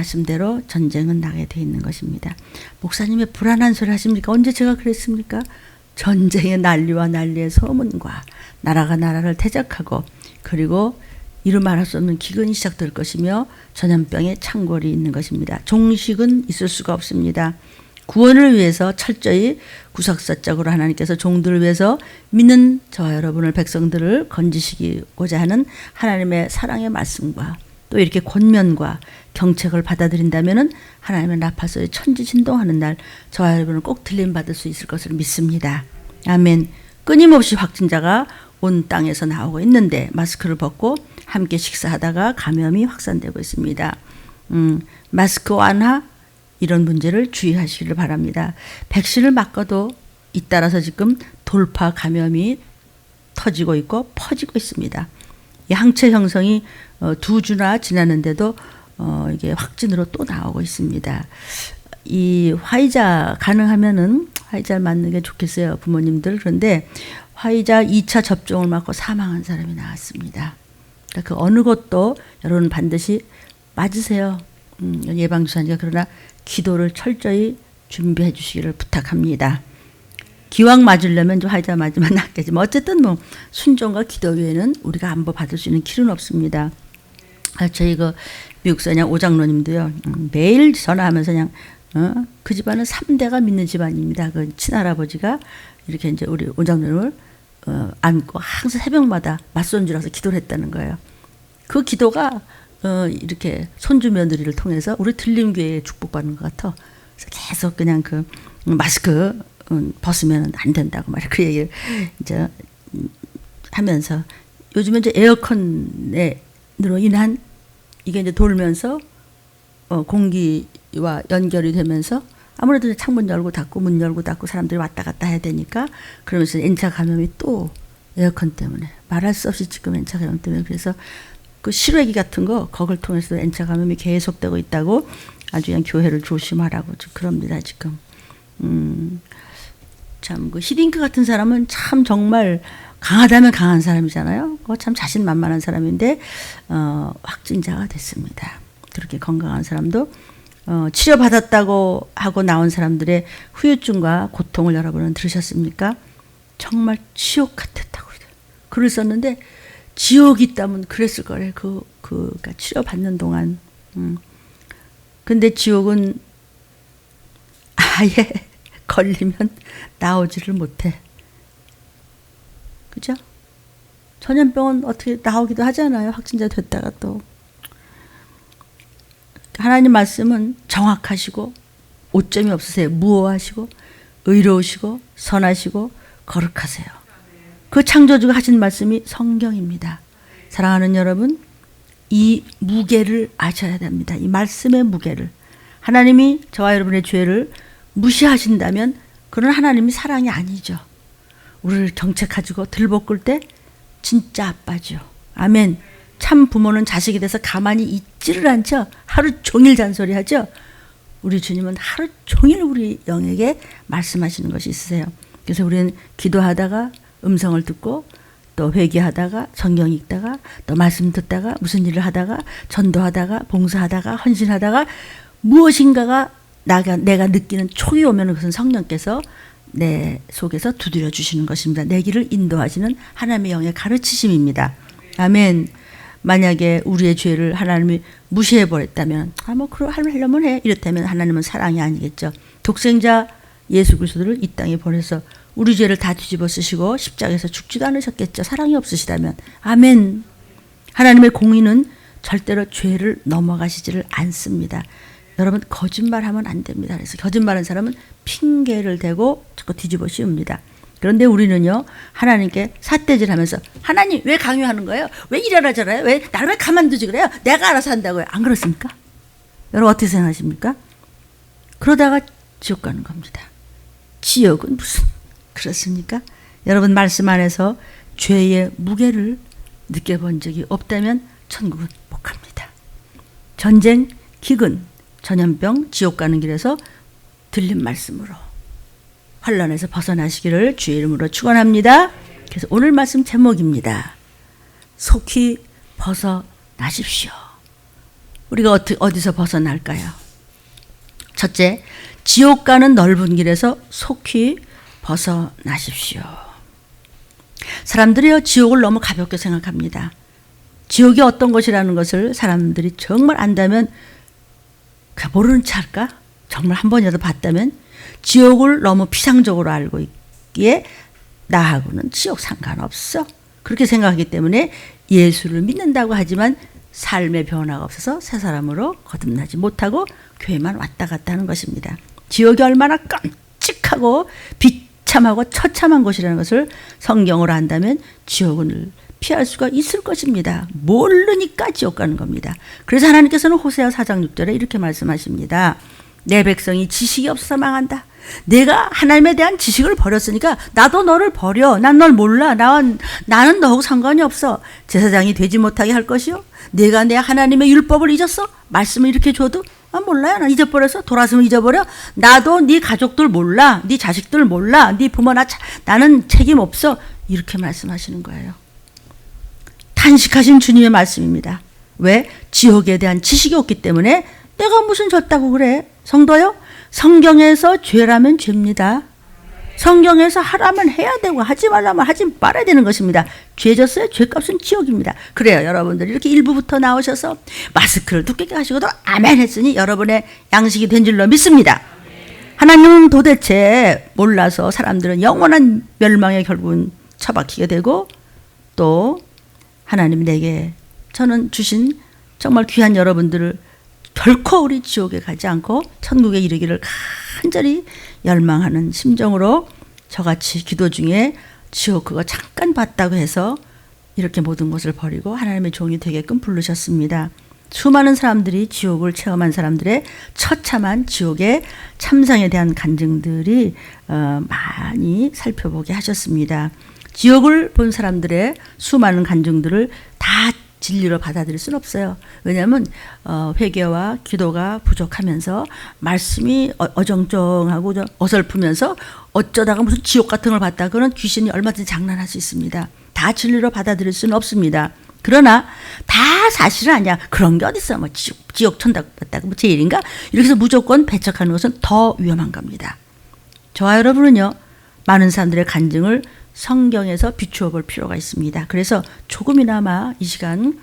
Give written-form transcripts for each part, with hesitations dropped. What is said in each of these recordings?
말씀대로 전쟁은 나게 돼 있는 것입니다. 목사님 왜 불안한 소리 하십니까? 언제 제가 그랬습니까? 전쟁의 난리와 난리의 소문과 나라가 나라를 태작하고 그리고 이루 말할 수 없는 기근이 시작될 것이며 전염병의 창궐이 있는 것입니다. 종식은 있을 수가 없습니다. 구원을 위해서 철저히 구석사적으로 하나님께서 종들을 위해서 믿는 저와 여러분을 백성들을 건지시고자 하는 하나님의 사랑의 말씀과 또 이렇게 권면과 경책을 받아들인다면 하나님의 나팔소리 천지진동하는 날 저와 여러분은 꼭 들림받을 수 있을 것을 믿습니다. 아멘. 끊임없이 확진자가 온 땅에서 나오고 있는데 마스크를 벗고 함께 식사하다가 감염이 확산되고 있습니다. 마스크 완화 이런 문제를 주의하시기를 바랍니다. 백신을 맞고도 잇따라서 지금 돌파 감염이 터지고 있고 퍼지고 있습니다. 이 항체 형성이 2주나 지났는데도 이게 확진으로 또 나오고 있습니다. 이 화이자 가능하면은 화이자를 맞는 게 좋겠어요, 부모님들. 그런데 화이자 2차 접종을 맞고 사망한 사람이 나왔습니다. 그러니까 그 어느 것도 여러분 반드시 맞으세요. 예방주사니까. 그러나 기도를 철저히 준비해 주시기를 부탁합니다. 기왕 맞으려면 좀 화이자 맞으면 낫겠지만 어쨌든 뭐 순종과 기도 외에는 우리가 안보 받을 수 있는 길은 없습니다. 저희 그 미국 사냥 오장로님도요, 매일 전화하면서 그냥 그 집안은 3대가 믿는 집안입니다. 그 친할아버지가 이렇게 이제 우리 오장로님을 안고 항상 새벽마다 맞손주라서 기도를 했다는 거예요. 그 기도가 이렇게 손주 며느리를 통해서 우리 들림교회에 축복받는 것 같아. 그래서 계속 그냥 그 마스크 벗으면 안 된다고 말이야. 그 얘기를 이제 하면서 요즘은 이제 에어컨으로 인한 이게 이제 돌면서 공기와 연결이 되면서 아무래도 창문 열고 닫고 문 열고 닫고 사람들이 왔다 갔다 해야 되니까 그러면서 N차 감염이 또 에어컨 때문에 말할 수 없이 지금 N차 감염 때문에 그래서 그 실외기 같은 거 그걸 통해서 N차 감염이 계속되고 있다고 아주 그냥 교회를 조심하라고 그럽니다 지금. 참 그 히딩크 같은 사람은 참 정말 강하다면 강한 사람이잖아요. 참 자신만만한 사람인데 확진자가 됐습니다. 그렇게 건강한 사람도 치료받았다고 하고 나온 사람들의 후유증과 고통을 여러분은 들으셨습니까? 정말 지옥 같았다고 글을 썼는데 지옥이 있다면 그랬을 거래요. 그러니까 치료받는 동안. 근데 지옥은 아예 걸리면 나오지를 못해. 그죠? 전염병은 어떻게 나오기도 하잖아요. 확진자 됐다가 또. 하나님 말씀은 정확하시고 오점이 없으세요. 무오하시고 의로우시고 선하시고 거룩하세요. 그 창조주가 하신 말씀이 성경입니다. 사랑하는 여러분, 이 무게를 아셔야 됩니다. 이 말씀의 무게를. 하나님이 저와 여러분의 죄를 무시하신다면 그건 하나님이 사랑이 아니죠. 우리를 경책하시고 들볶을 때 진짜 아빠죠. 아멘. 참 부모는 자식이 돼서 가만히 있지를 않죠. 하루 종일 잔소리하죠. 우리 주님은 하루 종일 우리 영에게 말씀하시는 것이 있으세요. 그래서 우리는 기도하다가 음성을 듣고 또 회개하다가 성경 읽다가 또 말씀 듣다가 무슨 일을 하다가 전도하다가 봉사하다가 헌신하다가 무엇인가가 내가 느끼는 촉이 오면 그것은 성령께서 내 속에서 두드려 주시는 것입니다. 내 길을 인도하시는 하나님의 영의 가르치심입니다. 아멘. 만약에 우리의 죄를 하나님이 무시해버렸다면 뭐 하려면 해 이렇다면 하나님은 사랑이 아니겠죠. 독생자 예수 그리스도를 이 땅에 보내서 우리 죄를 다 뒤집어 쓰시고 십자가에서 죽지도 않으셨겠죠. 사랑이 없으시다면. 아멘. 하나님의 공의는 절대로 죄를 넘어가시지를 않습니다. 여러분 거짓말하면 안 됩니다. 그래서 거짓말하는 사람은 핑계를 대고 자꾸 뒤집어 씌웁니다. 그런데 우리는요 하나님께 삿대질하면서 하나님 왜 강요하는 거예요? 왜 이러잖아요? 왜 나를 왜 가만두지 그래요? 내가 알아서 한다고요. 안 그렇습니까? 여러분 어떻게 생각하십니까? 그러다가 지옥 가는 겁니다. 지옥은 무슨 그렇습니까? 여러분 말씀 안에서 죄의 무게를 느껴본 적이 없다면 천국은 못 갑니다. 전쟁, 기근, 전염병, 지옥 가는 길에서 들린 말씀으로 환란에서 벗어나시기를 주의 이름으로 축원합니다. 그래서 오늘 말씀 제목입니다. 속히 벗어나십시오. 우리가 어디서 벗어날까요? 첫째, 지옥 가는 넓은 길에서 속히 벗어나십시오. 사람들이요, 지옥을 너무 가볍게 생각합니다. 지옥이 어떤 것이라는 것을 사람들이 정말 안다면 그냥 모르는 체 할까? 정말 한 번이라도 봤다면 지옥을 너무 피상적으로 알고 있기에 나하고는 지옥 상관없어. 그렇게 생각하기 때문에 예수를 믿는다고 하지만 삶의 변화가 없어서 새 사람으로 거듭나지 못하고 교회만 왔다 갔다 하는 것입니다. 지옥이 얼마나 끔찍하고 비참하고 처참한 것이라는 것을 성경으로 안다면 지옥을 피할 수가 있을 것입니다. 모르니까 지옥 가는 겁니다. 그래서 하나님께서는 호세아 4장 6절에 이렇게 말씀하십니다. 내 백성이 지식이 없어서 망한다. 내가 하나님에 대한 지식을 버렸으니까 나도 너를 버려. 난 널 몰라. 나는 너하고 상관이 없어. 제사장이 되지 못하게 할 것이요. 내가 내 하나님의 율법을 잊었어? 말씀을 이렇게 줘도 몰라요. 난 잊어버려서 돌아서면 잊어버려. 나도 네 가족들 몰라. 네 자식들 몰라. 네 부모 나는 책임 없어. 이렇게 말씀하시는 거예요. 탄식하신 주님의 말씀입니다. 왜? 지옥에 대한 지식이 없기 때문에 내가 무슨 졌다고 그래? 성도요? 성경에서 죄라면 죄입니다. 성경에서 하라면 해야 되고 하지 말라면 하지 말아야 되는 것입니다. 죄 졌어요? 죄값은 지옥입니다. 그래요. 여러분들 이렇게 일부부터 나오셔서 마스크를 두껍게 하시고도 아멘 했으니 여러분의 양식이 된 줄로 믿습니다. 하나님은 도대체 몰라서 사람들은 영원한 멸망에 결국은 처박히게 되고 또 하나님이 내게 저는 주신 정말 귀한 여러분들을 결코 우리 지옥에 가지 않고 천국에 이르기를 간절히 열망하는 심정으로 저같이 기도 중에 지옥 그거 잠깐 봤다고 해서 이렇게 모든 것을 버리고 하나님의 종이 되게끔 부르셨습니다. 수많은 사람들이 지옥을 체험한 사람들의 처참한 지옥의 참상에 대한 간증들이 많이 살펴보게 하셨습니다. 지옥을 본 사람들의 수많은 간증들을 다 진리로 받아들일 수는 없어요. 왜냐하면 회개와 기도가 부족하면서 말씀이 어정쩡하고 어설프면서 어쩌다가 무슨 지옥 같은 걸 봤다. 그런 귀신이 얼마든지 장난할 수 있습니다. 다 진리로 받아들일 수는 없습니다. 그러나 다 사실은 아니야. 그런 게 어딨어. 뭐 지옥 천국 봤다고 뭐 제일인가? 이렇게 해서 무조건 배척하는 것은 더 위험한 겁니다. 저와 여러분은요. 많은 사람들의 간증을 성경에서 비추어 볼 필요가 있습니다. 그래서 조금이나마 이 시간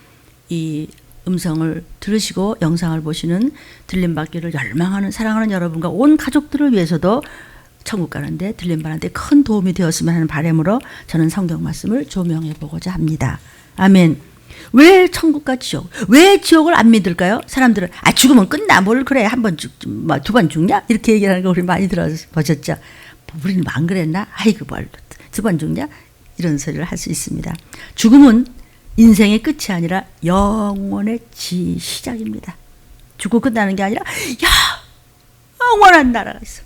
이 음성을 들으시고 영상을 보시는 들림받기를 열망하는 사랑하는 여러분과 온 가족들을 위해서도 천국 가는데 들림받는데 큰 도움이 되었으면 하는 바람으로 저는 성경 말씀을 조명해 보고자 합니다. 아멘. 왜 천국과 지옥? 왜 지옥을 안 믿을까요? 사람들은 죽으면 끝나. 뭘 그래. 한 번 죽, 두 번 죽냐? 이렇게 얘기하는 거 우리 많이 들어보셨죠? 우리는 안 그랬나? 아이고 뭘 두 번 죽냐? 이런 소리를 할 수 있습니다. 죽음은 인생의 끝이 아니라 영원의 시작입니다. 죽고 끝나는 게 아니라 영원한 나라가 있어.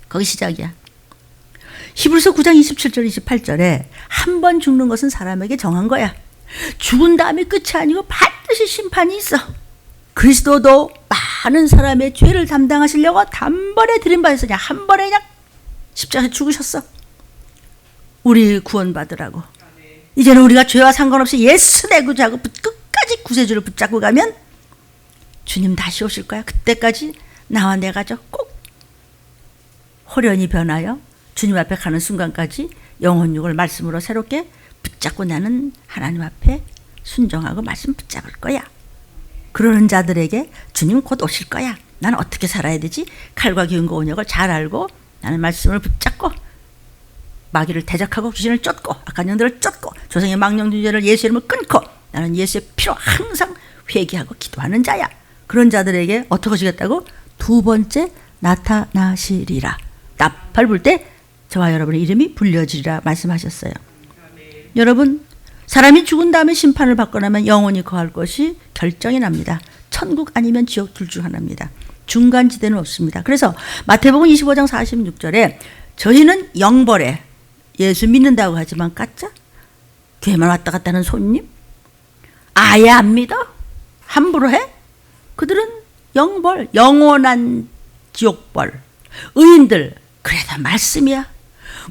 거기 시작이야. 히브리서 9장 27절 28절에 한 번 죽는 것은 사람에게 정한 거야. 죽은 다음에 끝이 아니고 반드시 심판이 있어. 그리스도도 많은 사람의 죄를 담당하시려고 단번에 들임받아서 그냥 한 번에 그냥 십자가에 죽으셨어. 우리 구원받으라고. 이제는 우리가 죄와 상관없이 예수 내 구주하고 끝까지 구세주를 붙잡고 가면 주님 다시 오실 거야. 그때까지 나와 내 가족 꼭 호련히 변하여 주님 앞에 가는 순간까지 영혼육을 말씀으로 새롭게 붙잡고 나는 하나님 앞에 순종하고 말씀 붙잡을 거야. 그러는 자들에게 주님 곧 오실 거야. 나는 어떻게 살아야 되지? 칼과 기운과 온역을 잘 알고 나는 말씀을 붙잡고 마귀를 대적하고 귀신을 쫓고 악한 영들을 쫓고 조상의 망령준죄를 예수의 이름을 끊고 나는 예수의 피로 항상 회개하고 기도하는 자야. 그런 자들에게 어떻게 하시겠다고? 두 번째 나타나시리라. 나팔 불 때 저와 여러분의 이름이 불려지리라 말씀하셨어요. 여러분, 사람이 죽은 다음에 심판을 받고 나면 영원히 거할 것이 결정이 납니다. 천국 아니면 지옥 둘 중 하나입니다. 중간지대는 없습니다. 그래서 마태복음 25장 46절에 저희는 영벌에 예수 믿는다고 하지만 가짜? 교회만 왔다 갔다 하는 손님? 아예 안 믿어? 함부로 해? 그들은 영벌, 영원한 지옥벌. 의인들, 그래 다 말씀이야.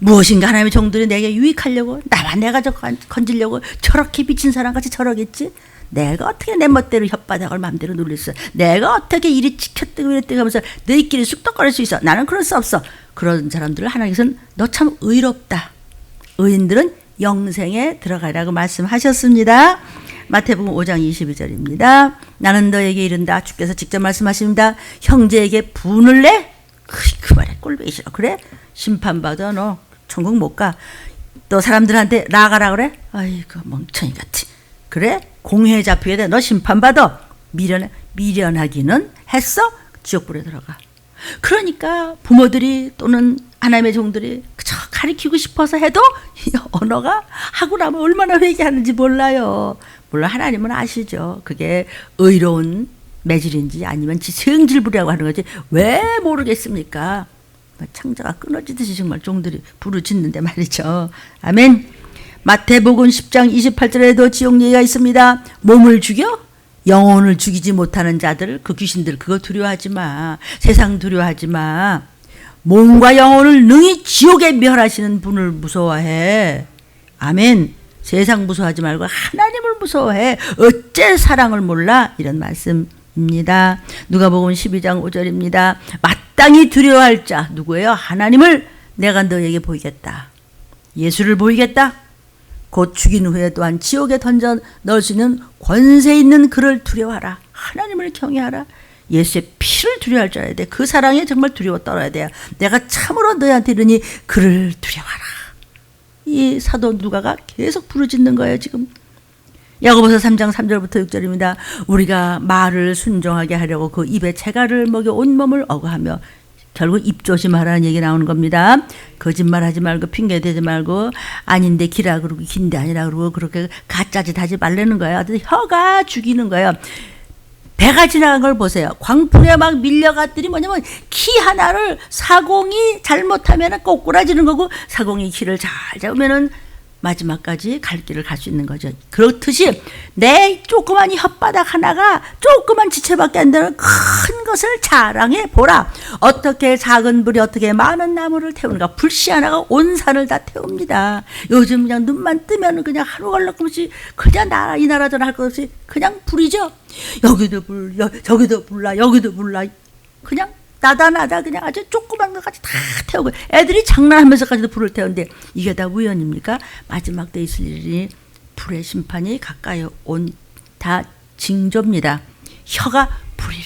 무엇인가 하나님의 종들이 내게 유익하려고 나만 내 가족 건지려고 저렇게 비친 사람같이 저러겠지? 내가 어떻게 내 멋대로 혓바닥을 마음대로 눌릴 수 있어. 내가 어떻게 이리 지켰다고 이랬다고 하면서 너희끼리 쑥덕거릴 수 있어. 나는 그럴 수 없어. 그런 사람들을 하나님께서는 너 참 의롭다. 의인들은 영생에 들어가라고 말씀하셨습니다. 마태복음 5장 22절입니다. 나는 너에게 이른다. 주께서 직접 말씀하십니다. 형제에게 분을 내? 그 말에 꼴보기 싫어. 그래? 심판받아. 너 천국 못 가. 또 사람들한테 나가라 그래? 아이고 멍청이 같이. 그래? 공회에 잡히게 돼. 너 심판받아. 미련하기는 했어? 지옥불에 들어가. 그러니까 부모들이 또는 하나님의 종들이 그저 가르치고 싶어서 해도 이 언어가 하고 나면 얼마나 회개하는지 몰라요. 물론 하나님은 아시죠. 그게 의로운 매질인지 아니면 성질 부리라고 하는 거지 왜 모르겠습니까? 창자가 끊어지듯이 정말 종들이 부르짖는데 말이죠. 아멘. 마태복음 10장 28절에도 지옥 얘기가 있습니다. 몸을 죽여? 영혼을 죽이지 못하는 자들, 그 귀신들 그거 두려워하지 마. 세상 두려워하지 마. 몸과 영혼을 능히 지옥에 멸하시는 분을 무서워해. 아멘. 세상 무서워하지 말고 하나님을 무서워해. 어째 사랑을 몰라? 이런 말씀입니다. 누가복음 12장 5절입니다. 마땅히 두려워할 자 누구예요? 하나님을 내가 너에게 보이겠다. 예수를 보이겠다. 곧 죽인 후에 또한 지옥에 던져 넣을 수 있는 권세 있는 그를 두려워하라. 하나님을 경외하라. 예수의 피를 두려워할 줄 알아야 돼. 그 사랑에 정말 두려워 떨어야 돼요. 내가 참으로 너희한테 이르니 그를 두려워하라. 이 사도 누가가 계속 부르짖는 거예요 지금. 야고보서 3장 3절부터 6절입니다. 우리가 말을 순종하게 하려고 그 입에 채가를 먹여 온몸을 어거하며 결국 입 조심하라는 얘기 나오는 겁니다. 거짓말하지 말고 핑계대지 말고 아닌데 기라 그러고 긴데 아니라 그러고 그렇게 가짜짓 하지 말라는 거예요. 혀가 죽이는 거예요. 배가 지나간 걸 보세요. 광풍에 막 밀려갔더니 뭐냐면 키 하나를 사공이 잘못하면 꼬꾸라지는 거고 사공이 키를 잘 잡으면은 마지막까지 갈 길을 갈 수 있는 거죠. 그렇듯이 내 조그만 혓바닥 하나가 조그만 지체밖에 안 되는 큰 것을 자랑해 보라. 어떻게 작은 불이 어떻게 많은 나무를 태우는가. 불씨 하나가 온 산을 다 태웁니다. 요즘 그냥 눈만 뜨면 그냥 하루 걸럭없이 그냥 이 나라 저라 할 것 없이 그냥 불이죠. 여기도 불, 저기도 불나, 여기도 불나. 그냥 나다 그냥 아주 조그만 것까지 다 태우고 애들이 장난하면서까지도 불을 태우는데 이게 다 우연입니까? 마지막 때 있을 일이 불의 심판이 가까이 온 다 징조입니다. 혀가 불이래.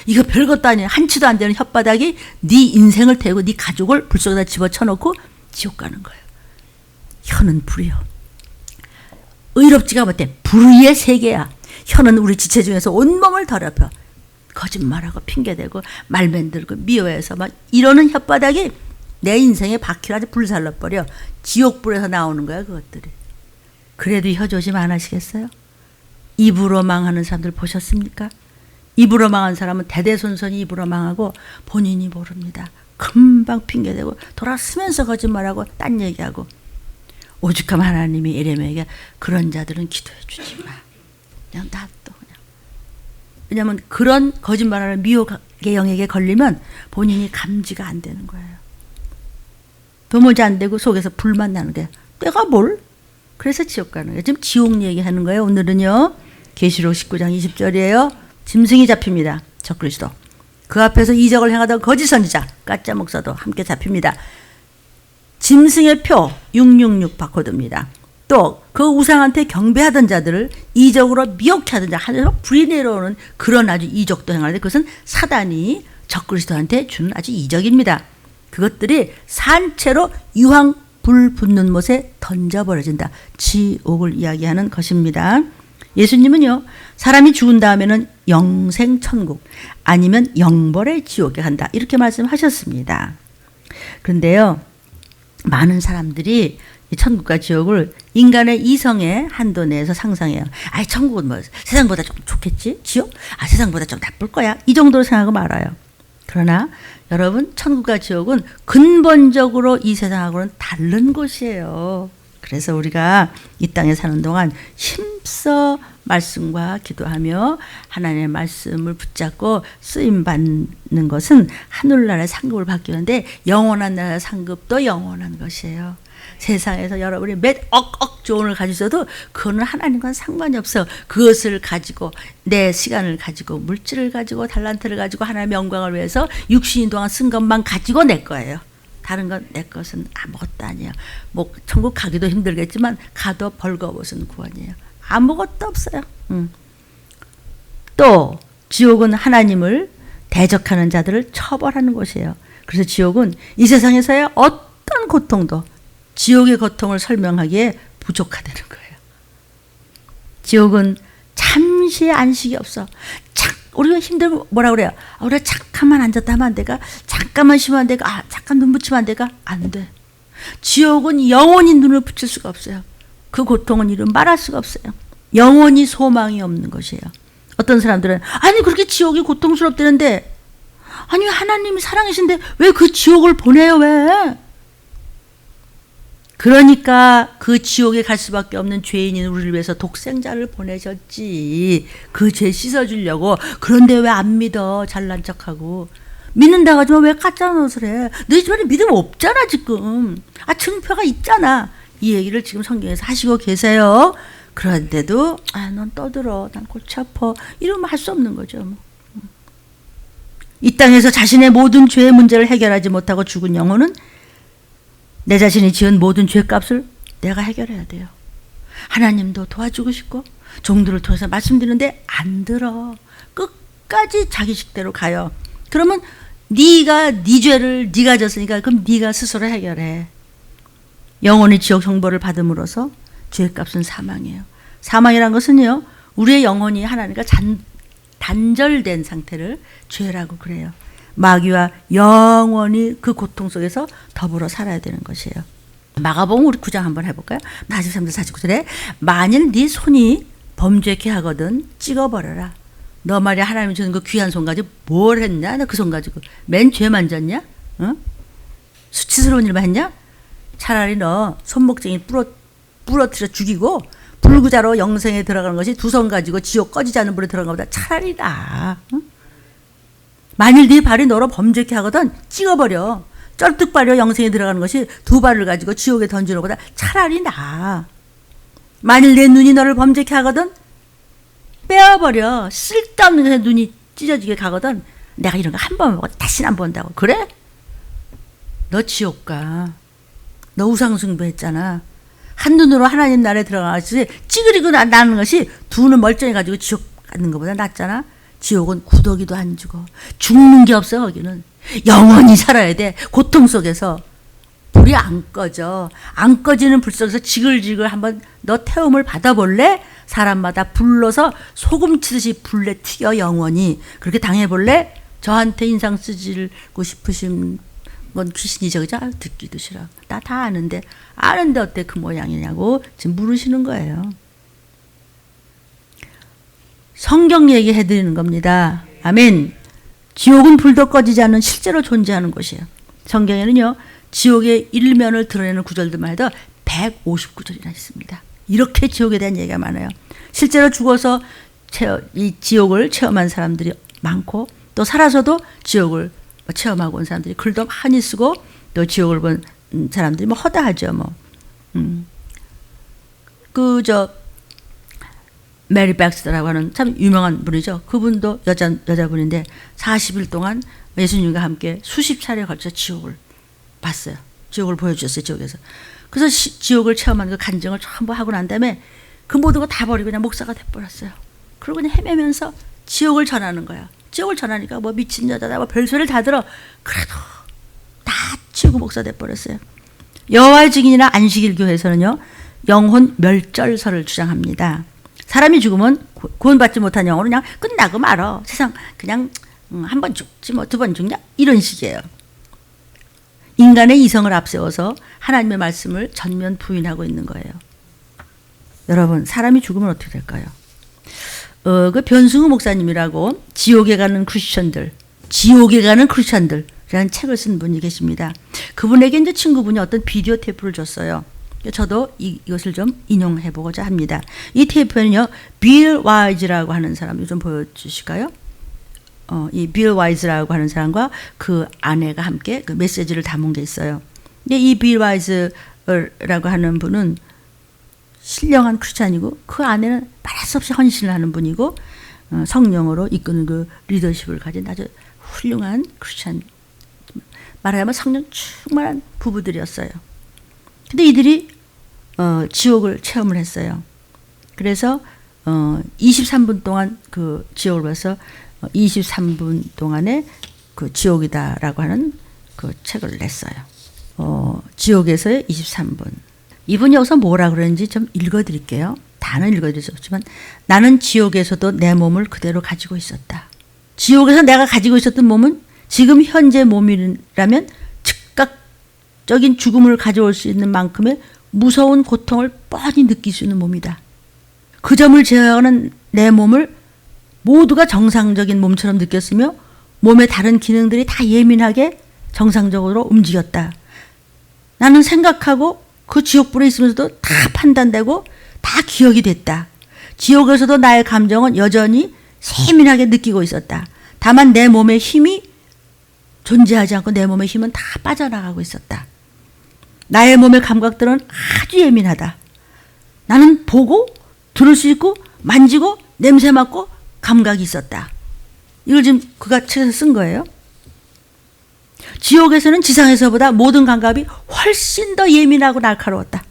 이거 별것도 아니에요. 한치도 안 되는 혓바닥이 네 인생을 태우고 네 가족을 불 속에다 집어쳐놓고 지옥 가는 거예요. 혀는 불이요. 의롭지가 못해. 불의의 세계야. 혀는 우리 지체 중에서 온몸을 더럽혀. 거짓말하고 핑계대고 말 만들고 미워해서 막 이러는 혓바닥이 내 인생에 바퀴를 아주 불살라버려. 지옥불에서 나오는 거야 그것들이. 그래도 혀 조심 안 하시겠어요? 입으로 망하는 사람들 보셨습니까? 입으로 망한 사람은 대대손손이 입으로 망하고 본인이 모릅니다. 금방 핑계대고 돌아서면서 거짓말하고 딴 얘기하고. 오죽하면 하나님이 에레미야에게 그런 자들은 기도해 주지 마. 그냥 놔둬. 왜냐하면 그런 거짓말하는 미혹의 영에게 걸리면 본인이 감지가 안 되는 거예요. 도무지 안 되고 속에서 불만 나는 거예요. 내가 뭘? 그래서 지옥 가는 거예요. 지금 지옥 얘기하는 거예요. 오늘은요. 계시록 19장 20절이에요. 짐승이 잡힙니다. 적그리스도. 그 앞에서 이적을 행하던 거짓 선지자 가짜 목사도 함께 잡힙니다. 짐승의 표 666 바코드입니다. 또 그 우상한테 경배하던 자들을 이적으로 미혹해 하던 자, 하늘에서 불이 내려오는 그런 아주 이적도 행하는데 그것은 사단이 적그리스도한테 주는 아주 이적입니다. 그것들이 산채로 유황 불 붙는 못에 던져버려진다. 지옥을 이야기하는 것입니다. 예수님은요, 사람이 죽은 다음에는 영생 천국 아니면 영벌의 지옥에 간다. 이렇게 말씀하셨습니다. 그런데요, 많은 사람들이 이 천국과 지옥을 인간의 이성의 한도 내에서 상상해요. 아이, 천국은 뭐 세상보다 좀 좋겠지? 지옥? 아, 세상보다 좀 나쁠 거야. 이 정도로 생각하고 말아요. 그러나 여러분, 천국과 지옥은 근본적으로 이 세상하고는 다른 곳이에요. 그래서 우리가 이 땅에 사는 동안 힘써 말씀과 기도하며 하나님의 말씀을 붙잡고 쓰임 받는 것은 하늘나라의 상급을 받기는데 영원한 나라의 상급도 영원한 것이에요. 세상에서 여러분이 몇 억억 조원을 가지셔도 그거는 하나님과는 상관이 없어요. 그것을 가지고 내 시간을 가지고 물질을 가지고 달란트를 가지고 하나님의 영광을 위해서 60년 동안 쓴 것만 가지고 내 거예요. 다른 건 내 것은 아무것도 아니에요. 뭐 천국 가기도 힘들겠지만 가도 벌거벗은 구원이에요. 아무것도 없어요. 또 지옥은 하나님을 대적하는 자들을 처벌하는 곳이에요. 그래서 지옥은 이 세상에서의 어떤 고통도 지옥의 고통을 설명하기에 부족하다는 거예요. 지옥은 잠시의 안식이 없어. 우리가 힘들면 뭐라 그래요? 우리가 잠깐만 앉았다 하면 안 돼가? 잠깐만 쉬면 안 돼가? 잠깐 눈 붙이면 안 돼가? 안 돼. 지옥은 영원히 눈을 붙일 수가 없어요. 그 고통은 이루 말할 수가 없어요. 영원히 소망이 없는 것이에요. 어떤 사람들은 아니 그렇게 지옥이 고통스럽다는데 아니 하나님이 사랑이신데 왜 그 지옥을 보내요? 왜? 그러니까 그 지옥에 갈 수밖에 없는 죄인인 우리를 위해서 독생자를 보내셨지. 그 죄 씻어주려고. 그런데 왜 안 믿어? 잘난 척하고. 믿는다고 하지만 왜 가짜 노릇을 해? 너희 집안에 믿음 없잖아 지금. 증표가 있잖아. 이 얘기를 지금 성경에서 하시고 계세요. 그런데도 넌 떠들어. 난 골치 아파. 이러면 할 수 없는 거죠. 이 땅에서 자신의 모든 죄의 문제를 해결하지 못하고 죽은 영혼은 내 자신이 지은 모든 죄값을 내가 해결해야 돼요. 하나님도 도와주고 싶고 종들을 통해서 말씀드리는데 안 들어. 끝까지 자기 식대로 가요. 그러면 네가 네 죄를 네가 졌으니까 그럼 네가 스스로 해결해. 영원히 지옥 형벌을 받음으로써 죄값은 사망이에요. 사망이란 것은요. 우리의 영혼이 하나님과 단절된 상태를 죄라고 그래요. 마귀와 영원히 그 고통 속에서 더불어 살아야 되는 것이에요. 마가복음 우리 9장 한번 해볼까요? 43절 49절에 만일 네 손이 범죄케 하거든 찍어버려라. 너 말이야 하나님이 주는 그 귀한 손 가지고 뭘 했냐? 너 그 손 가지고 맨 죄 만졌냐? 수치스러운 일만 했냐? 차라리 너 손목쟁이 부러뜨려 죽이고 불구자로 영생에 들어가는 것이 두 손 가지고 지옥 꺼지지 않는 불에 들어간 것보다 차라리 나아. 만일 네 발이 너로 범죄케 하거든 찍어버려. 쩔뚝발려 영생에 들어가는 것이 두 발을 가지고 지옥에 던지는 것보다 차라리 나아. 만일 내 눈이 너를 범죄케 하거든 빼어버려. 쓸데없는 것에 눈이 찢어지게 가거든 내가 이런 거 한 번 보고 다시는 안 본다고. 그래? 너 지옥 가. 너 우상숭배했잖아. 한눈으로 하나님 나라에 들어가서 찌그리고 나는 것이 두 눈 멀쩡히 가지고 지옥 가는 것보다 낫잖아. 지옥은 구더기도 안 죽어. 죽는 게 없어. 거기는 영원히 살아야 돼. 고통 속에서 불이 안 꺼져. 안 꺼지는 불 속에서 지글지글 한번 너 태움을 받아볼래? 사람마다 불러서 소금 치듯이 불내 튀겨. 영원히 그렇게 당해볼래? 저한테 인상 쓰지고 싶으신 건 귀신이죠. 그죠? 듣기도 싫어. 나 다 아는데 어때 그 모양이냐고 지금 물으시는 거예요. 성경 얘기해드리는 겁니다. 아멘. 지옥은 불도 꺼지지 않는 실제로 존재하는 곳이에요. 성경에는요. 지옥의 일면을 드러내는 구절들만 해도 159절이나 있습니다. 이렇게 지옥에 대한 얘기가 많아요. 실제로 죽어서 이 지옥을 체험한 사람들이 많고 또 살아서도 지옥을 체험하고 온 사람들이 글도 많이 쓰고 또 지옥을 본 사람들이 뭐 허다하죠. 메리 백스터라고 하는 참 유명한 분이죠. 그분도 여자분인데 40일 동안 예수님과 함께 수십 차례에 걸쳐 지옥을 봤어요. 지옥을 보여주셨어요. 지옥에서. 그래서 지옥을 체험하는 그 간증을 전부 하고 난 다음에 그 모든 거 다 버리고 그냥 목사가 돼버렸어요. 그리고 그냥 헤매면서 지옥을 전하는 거야. 지옥을 전하니까 뭐 미친 여자다 뭐 별소리를 다 들어. 그래도 다 치우고 목사 돼버렸어요. 여호와의 증인이나 안식일 교회에서는요. 영혼 멸절설을 주장합니다. 사람이 죽으면 구원받지 못한 영혼은 그냥 끝나고 말어. 세상 그냥 한 번 죽지 뭐 두 번 죽냐? 이런 식이에요. 인간의 이성을 앞세워서 하나님의 말씀을 전면 부인하고 있는 거예요. 여러분 사람이 죽으면 어떻게 될까요? 그 변승우 목사님이라고 지옥에 가는 크리스천들이라는 책을 쓴 분이 계십니다. 그분에게 이제 친구분이 어떤 비디오 테이프를 줬어요. 저도 이것을 좀 인용해 보고자 합니다. 이 테이프는요, 빌 와이즈라고 하는 사람 좀 보여주실까요? 이 빌 와이즈라고 하는 사람과 그 아내가 함께 그 메시지를 담은 게 있어요. 근데 이 빌 와이즈라고 하는 분은 신령한 크리스찬이고 그 아내는 말할 수 없이 헌신을 하는 분이고 성령으로 이끄는 그 리더십을 가진 아주 훌륭한 크리스찬, 말하자면 성령 충만한 부부들이었어요. 근데 이들이 지옥을 체험을 했어요. 그래서 23분 동안 그 지옥을 봐서 23분 동안에 그 지옥이다라고 하는 그 책을 냈어요. 지옥에서의 23분. 이분이 여기서 뭐라 그러는지 좀 읽어드릴게요. 다는 읽어드릴 수 없지만, 나는 지옥에서도 내 몸을 그대로 가지고 있었다. 지옥에서 내가 가지고 있었던 몸은 지금 현재 몸이라면 즉각적인 죽음을 가져올 수 있는 만큼의 무서운 고통을 뻔히 느낄 수 있는 몸이다. 그 점을 제외하고는 내 몸을 모두가 정상적인 몸처럼 느꼈으며 몸의 다른 기능들이 다 예민하게 정상적으로 움직였다. 나는 생각하고 그 지옥불에 있으면서도 다 판단되고 다 기억이 됐다. 지옥에서도 나의 감정은 여전히 세밀하게 느끼고 있었다. 다만 내 몸의 힘이 존재하지 않고 내 몸의 힘은 다 빠져나가고 있었다. 나의 몸의 감각들은 아주 예민하다. 나는 보고 들을 수 있고 만지고 냄새 맡고 감각이 있었다. 이걸 지금 그가 책에서 쓴 거예요. 지옥에서는 지상에서보다 모든 감각이 훨씬 더 예민하고 날카로웠다.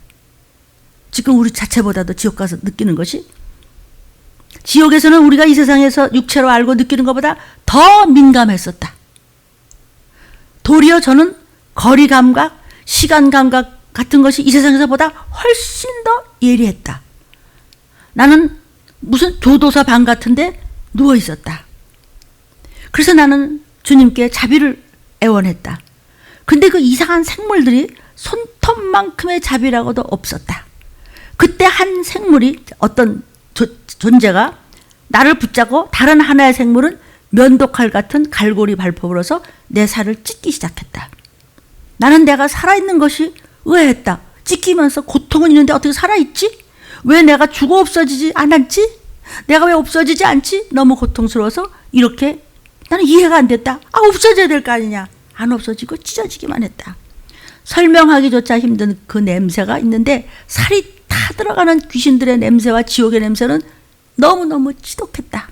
지금 우리 자체보다도 지옥 가서 느끼는 것이, 지옥에서는 우리가 이 세상에서 육체로 알고 느끼는 것보다 더 민감했었다. 도리어 저는 거리 감각, 시간 감각 같은 것이 이 세상에서보다 훨씬 더 예리했다. 나는 무슨 교도소 방 같은데 누워 있었다. 그래서 나는 주님께 자비를 애원했다. 근데 그 이상한 생물들이 손톱만큼의 자비라고도 없었다. 그때 한 생물이, 어떤 존재가 나를 붙잡고 다른 하나의 생물은 면도칼 같은 갈고리 발톱으로서 내 살을 찢기 시작했다. 나는 내가 살아있는 것이 의아했다. 찢기면서 고통은 있는데 어떻게 살아있지? 왜 내가 죽어 없어지지 않았지? 내가 왜 없어지지 않지? 너무 고통스러워서 이렇게 나는 이해가 안 됐다. 없어져야 될 거 아니냐. 안 없어지고 찢어지기만 했다. 설명하기조차 힘든 그 냄새가 있는데 살이 다 들어가는 귀신들의 냄새와 지옥의 냄새는 너무너무 지독했다.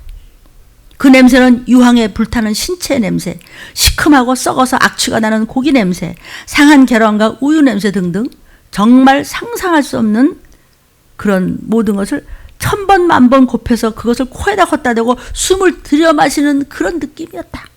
그 냄새는 유황에 불타는 신체의 냄새, 시큼하고 썩어서 악취가 나는 고기 냄새, 상한 계란과 우유 냄새 등등 정말 상상할 수 없는 그런 모든 것을 1000번 만번 곱해서 그것을 코에다 걷다 대고 숨을 들여 마시는 그런 느낌이었다.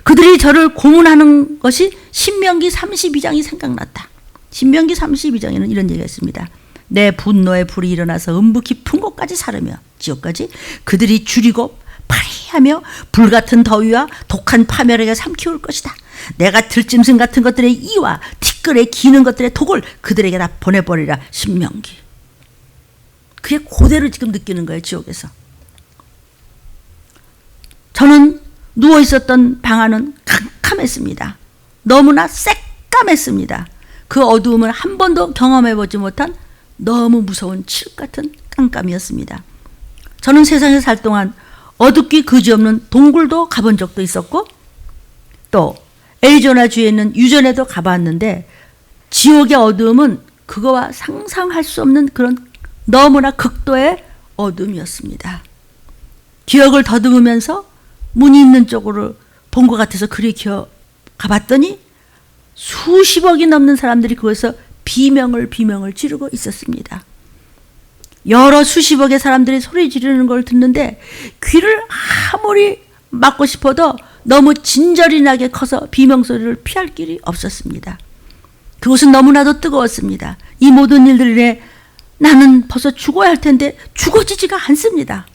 그들이 저를 고문하는 것이 신명기 32장이 생각났다. 신명기 32장에는 이런 얘기가 있습니다. 내 분노의 불이 일어나서 음부 깊은 곳까지 사르며, 지옥까지 그들이 줄이고 파리하며 불같은 더위와 독한 파멸에게 삼키울 것이다. 내가 들짐승 같은 것들의 이와 티끌에 기는 것들의 독을 그들에게 다 보내버리라. 신명기. 그게 그대로 지금 느끼는 거예요. 지옥에서. 저는 누워 있었던 방 안은 캄캄했습니다. 너무나 새까맸습니다. 그 어두움을 한 번도 경험해보지 못한 너무 무서운 칠흑 같은 깜깜이었습니다. 저는 세상에 살 동안 어둡기 그지없는 동굴도 가본 적도 있었고, 또 애리조나 주에 있는 유전에도 가봤는데, 지옥의 어두움은 그거와 상상할 수 없는 그런 너무나 극도의 어둠이었습니다. 기억을 더듬으면서 문이 있는 쪽으로 본 것 같아서 그리 가봤더니 수십억이 넘는 사람들이 그곳에서 비명을 지르고 있었습니다. 여러 수십억의 사람들이 소리 지르는 걸 듣는데 귀를 아무리 막고 싶어도 너무 진절이 나게 커서 비명소리를 피할 길이 없었습니다. 그곳은 너무나도 뜨거웠습니다. 이 모든 일들에 나는 벌써 죽어야 할 텐데 죽어지지가 않습니다.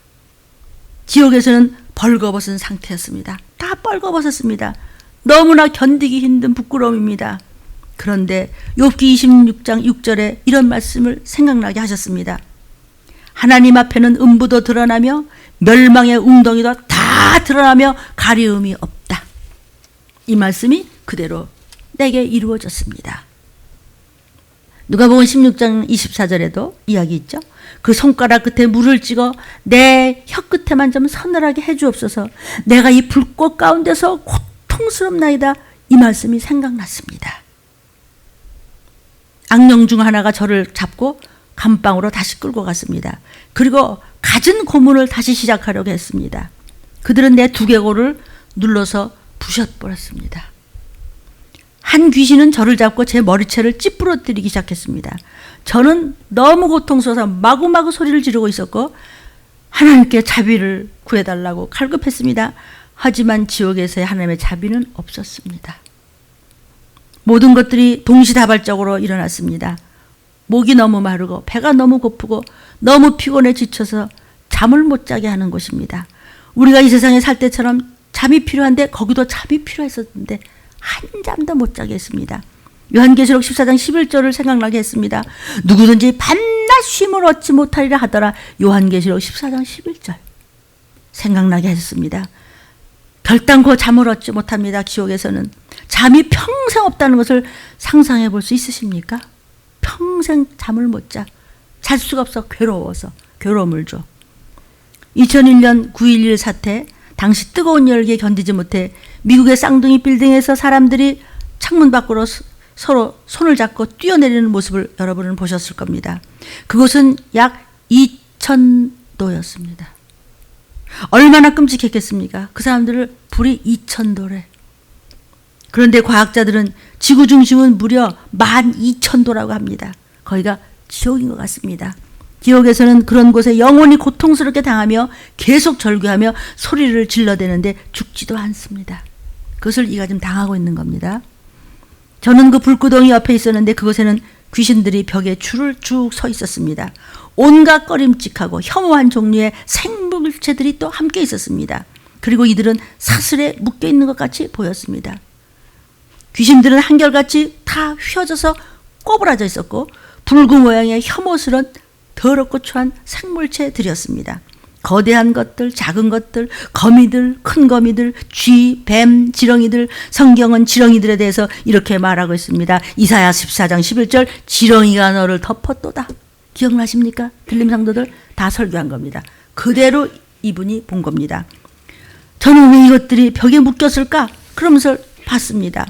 지옥에서는 벌거벗은 상태였습니다. 다 벌거벗었습니다. 너무나 견디기 힘든 부끄러움입니다. 그런데 욥기 26장 6절에 이런 말씀을 생각나게 하셨습니다. 하나님 앞에는 음부도 드러나며 멸망의 웅덩이도 다 드러나며 가리움이 없다. 이 말씀이 그대로 내게 이루어졌습니다. 누가복음 16장 24절에도 이야기 있죠. 그 손가락 끝에 물을 찍어 내 혀 끝에만 좀 서늘하게 해주옵소서. 내가 이 불꽃 가운데서 고통스럽나이다. 이 말씀이 생각났습니다. 악령 중 하나가 저를 잡고 감방으로 다시 끌고 갔습니다. 그리고 갖은 고문을 다시 시작하려고 했습니다. 그들은 내 두개골을 눌러서 부셔버렸습니다. 한 귀신은 저를 잡고 제 머리채를 찌푸러뜨리기 시작했습니다. 저는 너무 고통스러워서 마구마구 소리를 지르고 있었고 하나님께 자비를 구해달라고 갈급했습니다. 하지만 지옥에서의 하나님의 자비는 없었습니다. 모든 것들이 동시다발적으로 일어났습니다. 목이 너무 마르고 배가 너무 고프고 너무 피곤해 지쳐서 잠을 못 자게 하는 것입니다. 우리가 이 세상에 살 때처럼 잠이 필요한데 거기도 잠이 필요했었는데 한 잠도 못 자게 했습니다. 요한계시록 14장 11절을 생각나게 했습니다. 누구든지 밤낮 쉼을 얻지 못하리라 하더라. 요한계시록 14장 11절 생각나게 했습니다. 결단코 잠을 얻지 못합니다. 지옥에서는 잠이 평생 없다는 것을 상상해 볼 수 있으십니까? 평생 잠을 못 자. 잘 수가 없어. 괴로워서. 괴로움을 줘. 2001년 9.11 사태, 당시 뜨거운 열기에 견디지 못해 미국의 쌍둥이 빌딩에서 사람들이 창문 밖으로 서로 손을 잡고 뛰어내리는 모습을 여러분은 보셨을 겁니다. 그곳은 약 2,000도였습니다. 얼마나 끔찍했겠습니까? 그 사람들을 불이 2,000도래. 그런데 과학자들은 지구 중심은 무려 12,000도라고 합니다. 거기가 지옥인 것 같습니다. 지옥에서는 그런 곳에 영원히 고통스럽게 당하며 계속 절규하며 소리를 질러대는데 죽지도 않습니다. 그것을 이가 지금 당하고 있는 겁니다. 저는 그 불구덩이 옆에 있었는데 그곳에는 귀신들이 벽에 줄을 쭉 서 있었습니다. 온갖 꺼림칙하고 혐오한 종류의 생물체들이 또 함께 있었습니다. 그리고 이들은 사슬에 묶여 있는 것 같이 보였습니다. 귀신들은 한결같이 다 휘어져서 꼬부라져 있었고 붉은 모양의 혐오스런 더럽고 추한 생물체들이었습니다. 거대한 것들, 작은 것들, 거미들, 큰 거미들, 쥐, 뱀, 지렁이들, 성경은 지렁이들에 대해서 이렇게 말하고 있습니다. 이사야 14장 11절 지렁이가 너를 덮었도다. 기억나십니까? 들림상도들 다 설교한 겁니다. 그대로 이분이 본 겁니다. 저는 왜 이것들이 벽에 묶였을까? 그러면서 봤습니다.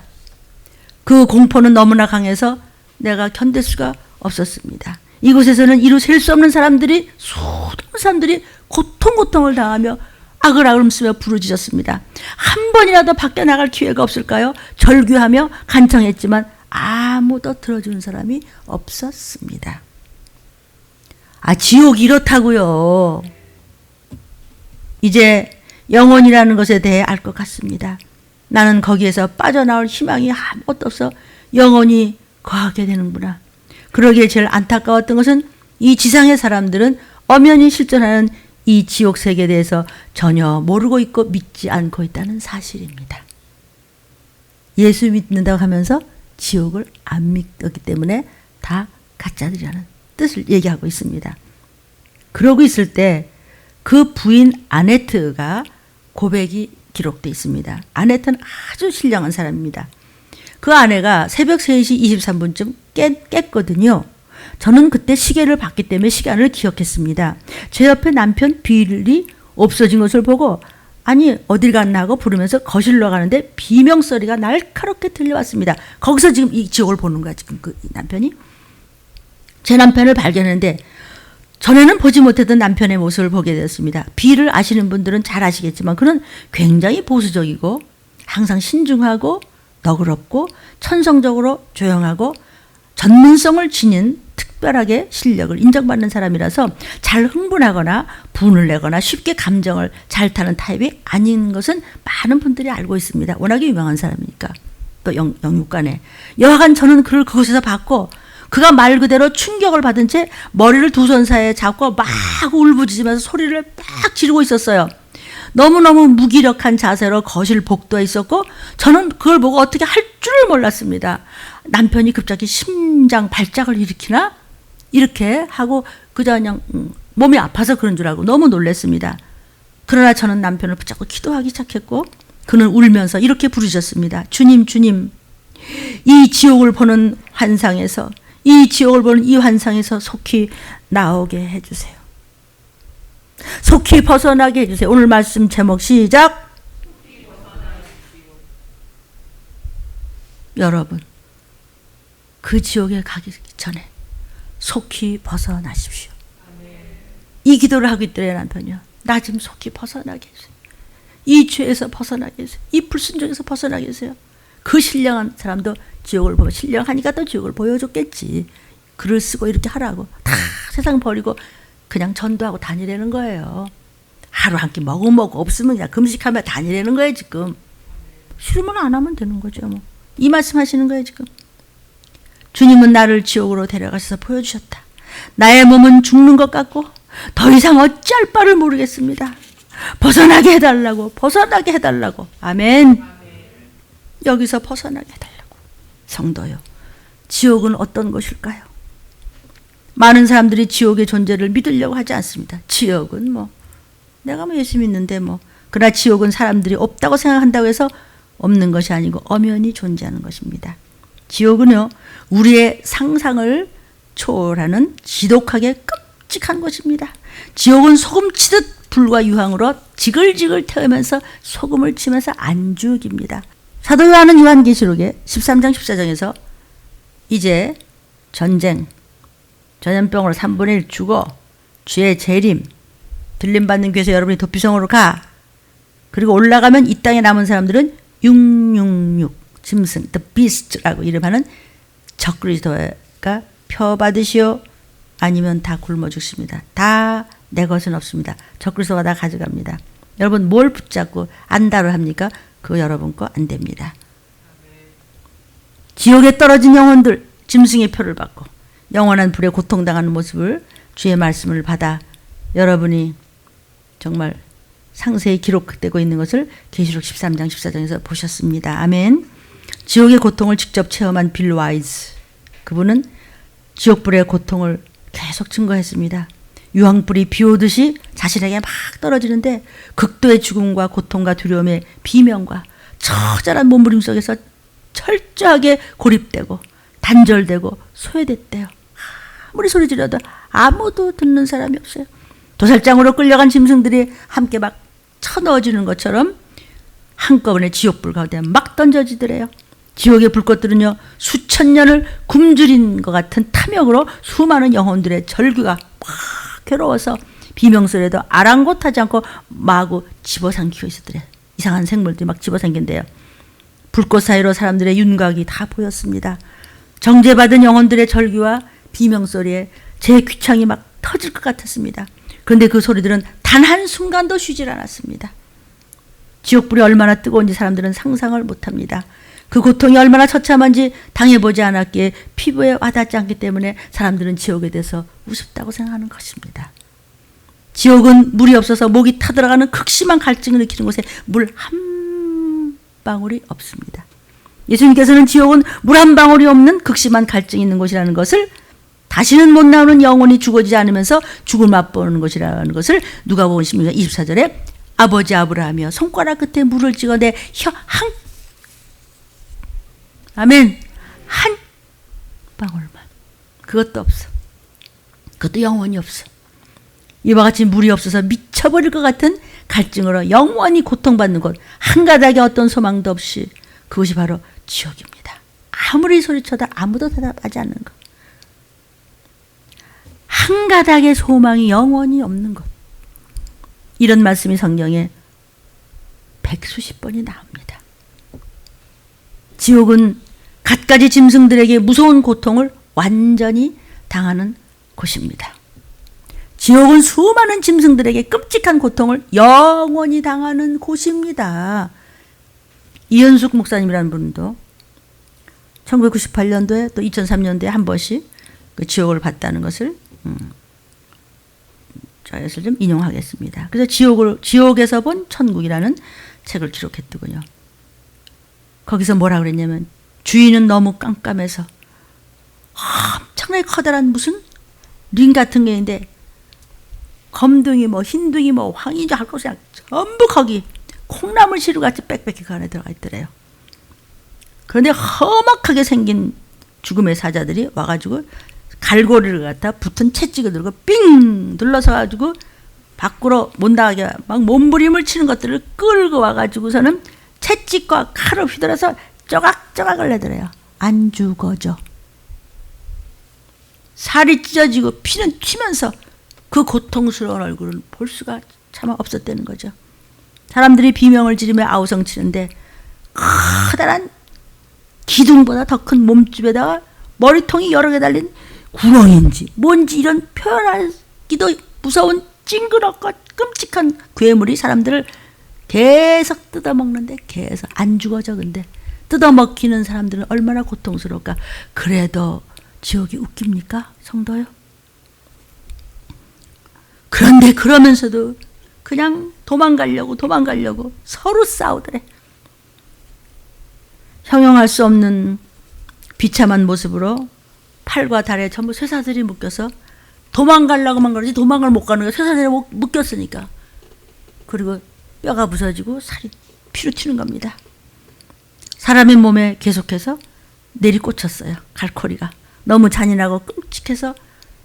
그 공포는 너무나 강해서 내가 견딜 수가 없었습니다. 이곳에서는 이루 셀 수 없는 사람들이, 수많은 사람들이 고통을 당하며 악을 앓으며 부르짖었습니다. 한 번이라도 밖에 나갈 기회가 없을까요? 절규하며 간청했지만 아무도 들어주는 사람이 없었습니다. 지옥이 이렇다고요. 이제 영혼이라는 것에 대해 알 것 같습니다. 나는 거기에서 빠져나올 희망이 아무것도 없어 영원히 거하게 되는구나. 그러기에 제일 안타까웠던 것은 이 지상의 사람들은 엄연히 실존하는 이 지옥 세계에 대해서 전혀 모르고 있고 믿지 않고 있다는 사실입니다. 예수 믿는다고 하면서 지옥을 안 믿었기 때문에 다 가짜들이라는 뜻을 얘기하고 있습니다. 그러고 있을 때 그 부인 아네트가 고백이 기록되어 있습니다. 아네트는 아주 신령한 사람입니다. 그 아내가 새벽 3시 23분쯤 깼거든요. 저는 그때 시계를 봤기 때문에 시간을 기억했습니다. 제 옆에 남편 빌이 없어진 것을 보고 아니 어딜 갔나 하고 부르면서 거실로 가는데 비명소리가 날카롭게 들려왔습니다. 거기서 지금 이 지옥을 보는 거야. 지금 그 남편이. 제 남편을 발견했는데 전에는 보지 못했던 남편의 모습을 보게 되었습니다. 비를 아시는 분들은 잘 아시겠지만 그는 굉장히 보수적이고 항상 신중하고 너그럽고 천성적으로 조용하고 전문성을 지닌 특별하게 실력을 인정받는 사람이라서 잘 흥분하거나 분을 내거나 쉽게 감정을 잘 타는 타입이 아닌 것은 많은 분들이 알고 있습니다. 워낙에 유명한 사람이니까. 또 영육간에. 여하간 저는 그를 그곳에서 봤고 그가 말 그대로 충격을 받은 채 머리를 두 손 사이에 잡고 막 울부짖으면서 소리를 막 지르고 있었어요. 너무너무 무기력한 자세로 거실 복도에 있었고 저는 그걸 보고 어떻게 할 줄을 몰랐습니다. 남편이 갑자기 심장 발작을 일으키나? 이렇게 하고 그냥 몸이 아파서 그런 줄 알고 너무 놀랐습니다. 그러나 저는 남편을 붙잡고 기도하기 시작했고 그는 울면서 이렇게 부르셨습니다. 주님, 주님, 이 지옥을 보는 환상에서 이 지옥을 보는 이 환상에서 속히 나오게 해주세요. 속히 벗어나게 해주세요. 오늘 말씀 제목 시작. 여러분, 그 지옥에 가기 전에 속히 벗어나십시오. 이 기도를 하고 있더래요, 남편이요. 나 좀 속히 벗어나게 해주세요. 이 죄에서 벗어나게 해주세요. 이 불순종에서 벗어나게 해주세요. 그 신령한 사람도 지옥을 보고, 신령하니까 또 지옥을 보여줬겠지. 글을 쓰고 이렇게 하라고. 다 세상 버리고 그냥 전도하고 다니라는 거예요. 하루 한 끼 먹고 없으면 그냥 금식하며 다니라는 거예요, 지금. 싫으면 안 하면 되는 거죠, 뭐. 이 말씀 하시는 거예요, 지금. 주님은 나를 지옥으로 데려가셔서 보여주셨다. 나의 몸은 죽는 것 같고 더 이상 어찌할 바를 모르겠습니다. 벗어나게 해달라고, 벗어나게 해달라고. 아멘. 여기서 벗어나게 해달라고. 성도요, 지옥은 어떤 것일까요? 많은 사람들이 지옥의 존재를 믿으려고 하지 않습니다. 지옥은 뭐 내가 뭐 예수 믿는데 뭐. 그러나 지옥은 사람들이 없다고 생각한다고 해서 없는 것이 아니고 엄연히 존재하는 것입니다. 지옥은요, 우리의 상상을 초월하는 지독하게 끔찍한 것입니다. 지옥은 소금치듯 불과 유황으로 지글지글 태우면서 소금을 치면서 안죽입니다. 사도 요한은 요한계시록의 13장 14장에서 이제 전쟁, 전염병으로 3분의 1 죽어, 죄의 재림, 들림받는 교회에서 여러분이 도피성으로 가. 그리고 올라가면 이 땅에 남은 사람들은 666 짐승, the beast라고 이름하는 적그리스도가 표 받으시오. 아니면 다 굶어 죽습니다. 다 내 것은 없습니다. 적그리스도가 다 가져갑니다. 여러분 뭘 붙잡고 안다를 합니까? 그거 여러분 거 안 됩니다. 지옥에 떨어진 영혼들 짐승의 표를 받고 영원한 불에 고통당하는 모습을 주의 말씀을 받아 여러분이 정말 상세히 기록되고 있는 것을 계시록 13장 14장에서 보셨습니다. 아멘. 지옥의 고통을 직접 체험한 빌 와이즈, 그분은 지옥불의 고통을 계속 증거했습니다. 유황불이 비오듯이 자신에게 막 떨어지는데 극도의 죽음과 고통과 두려움의 비명과 처절한 몸부림 속에서 철저하게 고립되고 단절되고 소외됐대요. 아무리 소리 지르도 아무도 듣는 사람이 없어요. 도살장으로 끌려간 짐승들이 함께 막 쳐넣어지는 것처럼 한꺼번에 지옥불 가운데 막 던져지더래요. 지옥의 불꽃들은요, 수천 년을 굶주린 것 같은 탐욕으로 수많은 영혼들의 절규가 막 괴로워서 비명소리에도 아랑곳하지 않고 마구 집어삼키고 있었더래요. 이상한 생물들이 막 집어삼킨대요. 불꽃 사이로 사람들의 윤곽이 다 보였습니다. 정죄받은 영혼들의 절규와 비명소리에 제 귀창이 막 터질 것 같았습니다. 그런데 그 소리들은 단 한순간도 쉬질 않았습니다. 지옥불이 얼마나 뜨거운지 사람들은 상상을 못합니다. 그 고통이 얼마나 처참한지 당해보지 않았기에 피부에 와닿지 않기 때문에 사람들은 지옥에 대해서 우습다고 생각하는 것입니다. 지옥은 물이 없어서 목이 타들어가는 극심한 갈증을 느끼는 곳에 물 한 방울이 없습니다. 예수님께서는 지옥은 물 한 방울이 없는 극심한 갈증이 있는 곳이라는 것을, 다시는 못 나오는 영혼이 죽어지지 않으면서 죽을 맛보는 것이라는 것을 누가복음 16장 24절에 아버지 아브라함이여 손가락 끝에 물을 찍어 내 혀 한, 아멘, 한 방울만, 그것도 없어. 그것도 영원히 없어. 이와 같이 물이 없어서 미쳐버릴 것 같은 갈증으로 영원히 고통받는 곳, 한 가닥의 어떤 소망도 없이, 그것이 바로 지옥입니다. 아무리 소리쳐도 아무도 대답하지 않는 것. 한 가닥의 소망이 영원히 없는 것. 이런 말씀이 성경에 백수십 번이 나옵니다. 지옥은 갖가지 짐승들에게 무서운 고통을 완전히 당하는 곳입니다. 지옥은 수많은 짐승들에게 끔찍한 고통을 영원히 당하는 곳입니다. 이현숙 목사님이라는 분도 1998년도에 또 2003년도에 한 번씩 그 지옥을 봤다는 것을 저것을 좀 인용하겠습니다. 그래서 지옥에서 본 천국이라는 책을 기록했더군요. 거기서 뭐라 그랬냐면, 주인은 너무 깜깜해서 엄청나게 커다란 무슨 링 같은 게 있는데 검둥이 뭐 흰둥이 뭐 황인지 할 것이 전부 거기 콩나물 시루같이 빽빽히 그 안에 들어가 있더래요. 그런데 험악하게 생긴 죽음의 사자들이 와가지고 갈고리를 갖다 붙은 채찍을 들고 삥 둘러서 가지고 밖으로 못 나가게 막 몸부림을 치는 것들을 끌고 와가지고서는 채찍과 칼을 휘둘러서 쪼각쪼각을 내더래요. 안 죽어져. 살이 찢어지고 피는 튀면서 그 고통스러운 얼굴을 볼 수가 참 없었다는 거죠. 사람들이 비명을 지르며 아우성치는데 커다란 기둥보다 더 큰 몸집에다가 머리통이 여러 개 달린 구렁인지 뭔지 이런 표현하기도 무서운 징그럽고 끔찍한 괴물이 사람들을 계속 뜯어먹는데 계속 안 죽어져. 근데 뜯어먹히는 사람들은 얼마나 고통스러울까. 그래도 지옥이 웃깁니까? 성도요? 그런데 그러면서도 그냥 도망가려고 서로 싸우더래. 형용할 수 없는 비참한 모습으로 팔과 다리에 전부 쇠사슬이 묶여서 도망가려고만 그러지 도망을 못 가는 거야. 쇠사슬이 묶였으니까. 그리고 뼈가 부서지고 살이 피로 튀는 겁니다. 사람의 몸에 계속해서 내리꽂혔어요. 갈고리가. 너무 잔인하고 끔찍해서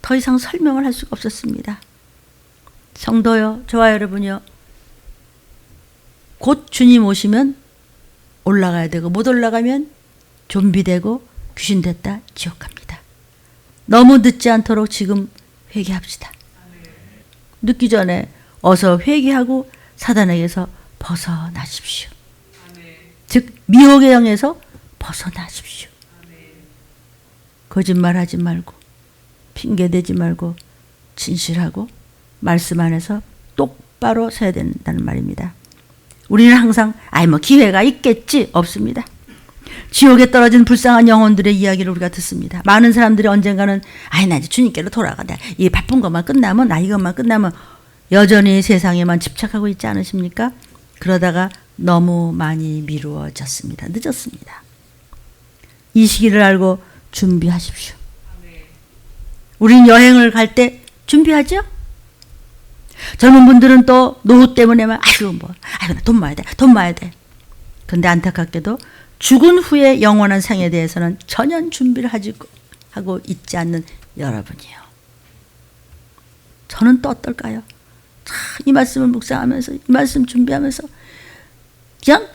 더 이상 설명을 할 수가 없었습니다. 성도요, 저와 여러분이요. 곧 주님 오시면 올라가야 되고 못 올라가면 좀비 되고 귀신 됐다 지옥 갑니다. 너무 늦지 않도록 지금 회개합시다. 늦기 전에 어서 회개하고 사단에게서 벗어나십시오. 즉 미혹의 영에서 벗어나십시오. 거짓말하지 말고 핑계대지 말고 진실하고 말씀 안에서 똑바로 서야 된다는 말입니다. 우리는 항상 뭐 기회가 있겠지 없습니다. 지옥에 떨어진 불쌍한 영혼들의 이야기를 우리가 듣습니다. 많은 사람들이 언젠가는 나 이제 주님께로 돌아간다. 이 바쁜 것만 끝나면 이것만 끝나면 여전히 세상에만 집착하고 있지 않으십니까? 그러다가 너무 많이 미루어졌습니다. 늦었습니다. 이 시기를 알고 준비하십시오. 우린 여행을 갈 때 준비하죠? 젊은 분들은 또 노후 때문에만 돈 모아야 돼. 근데 안타깝게도 죽은 후에 영원한 생에 대해서는 전혀 준비를 하고 있지 않는 여러분이에요. 저는 또 어떨까요? 이 말씀을 묵상하면서 이 말씀 준비하면서 그냥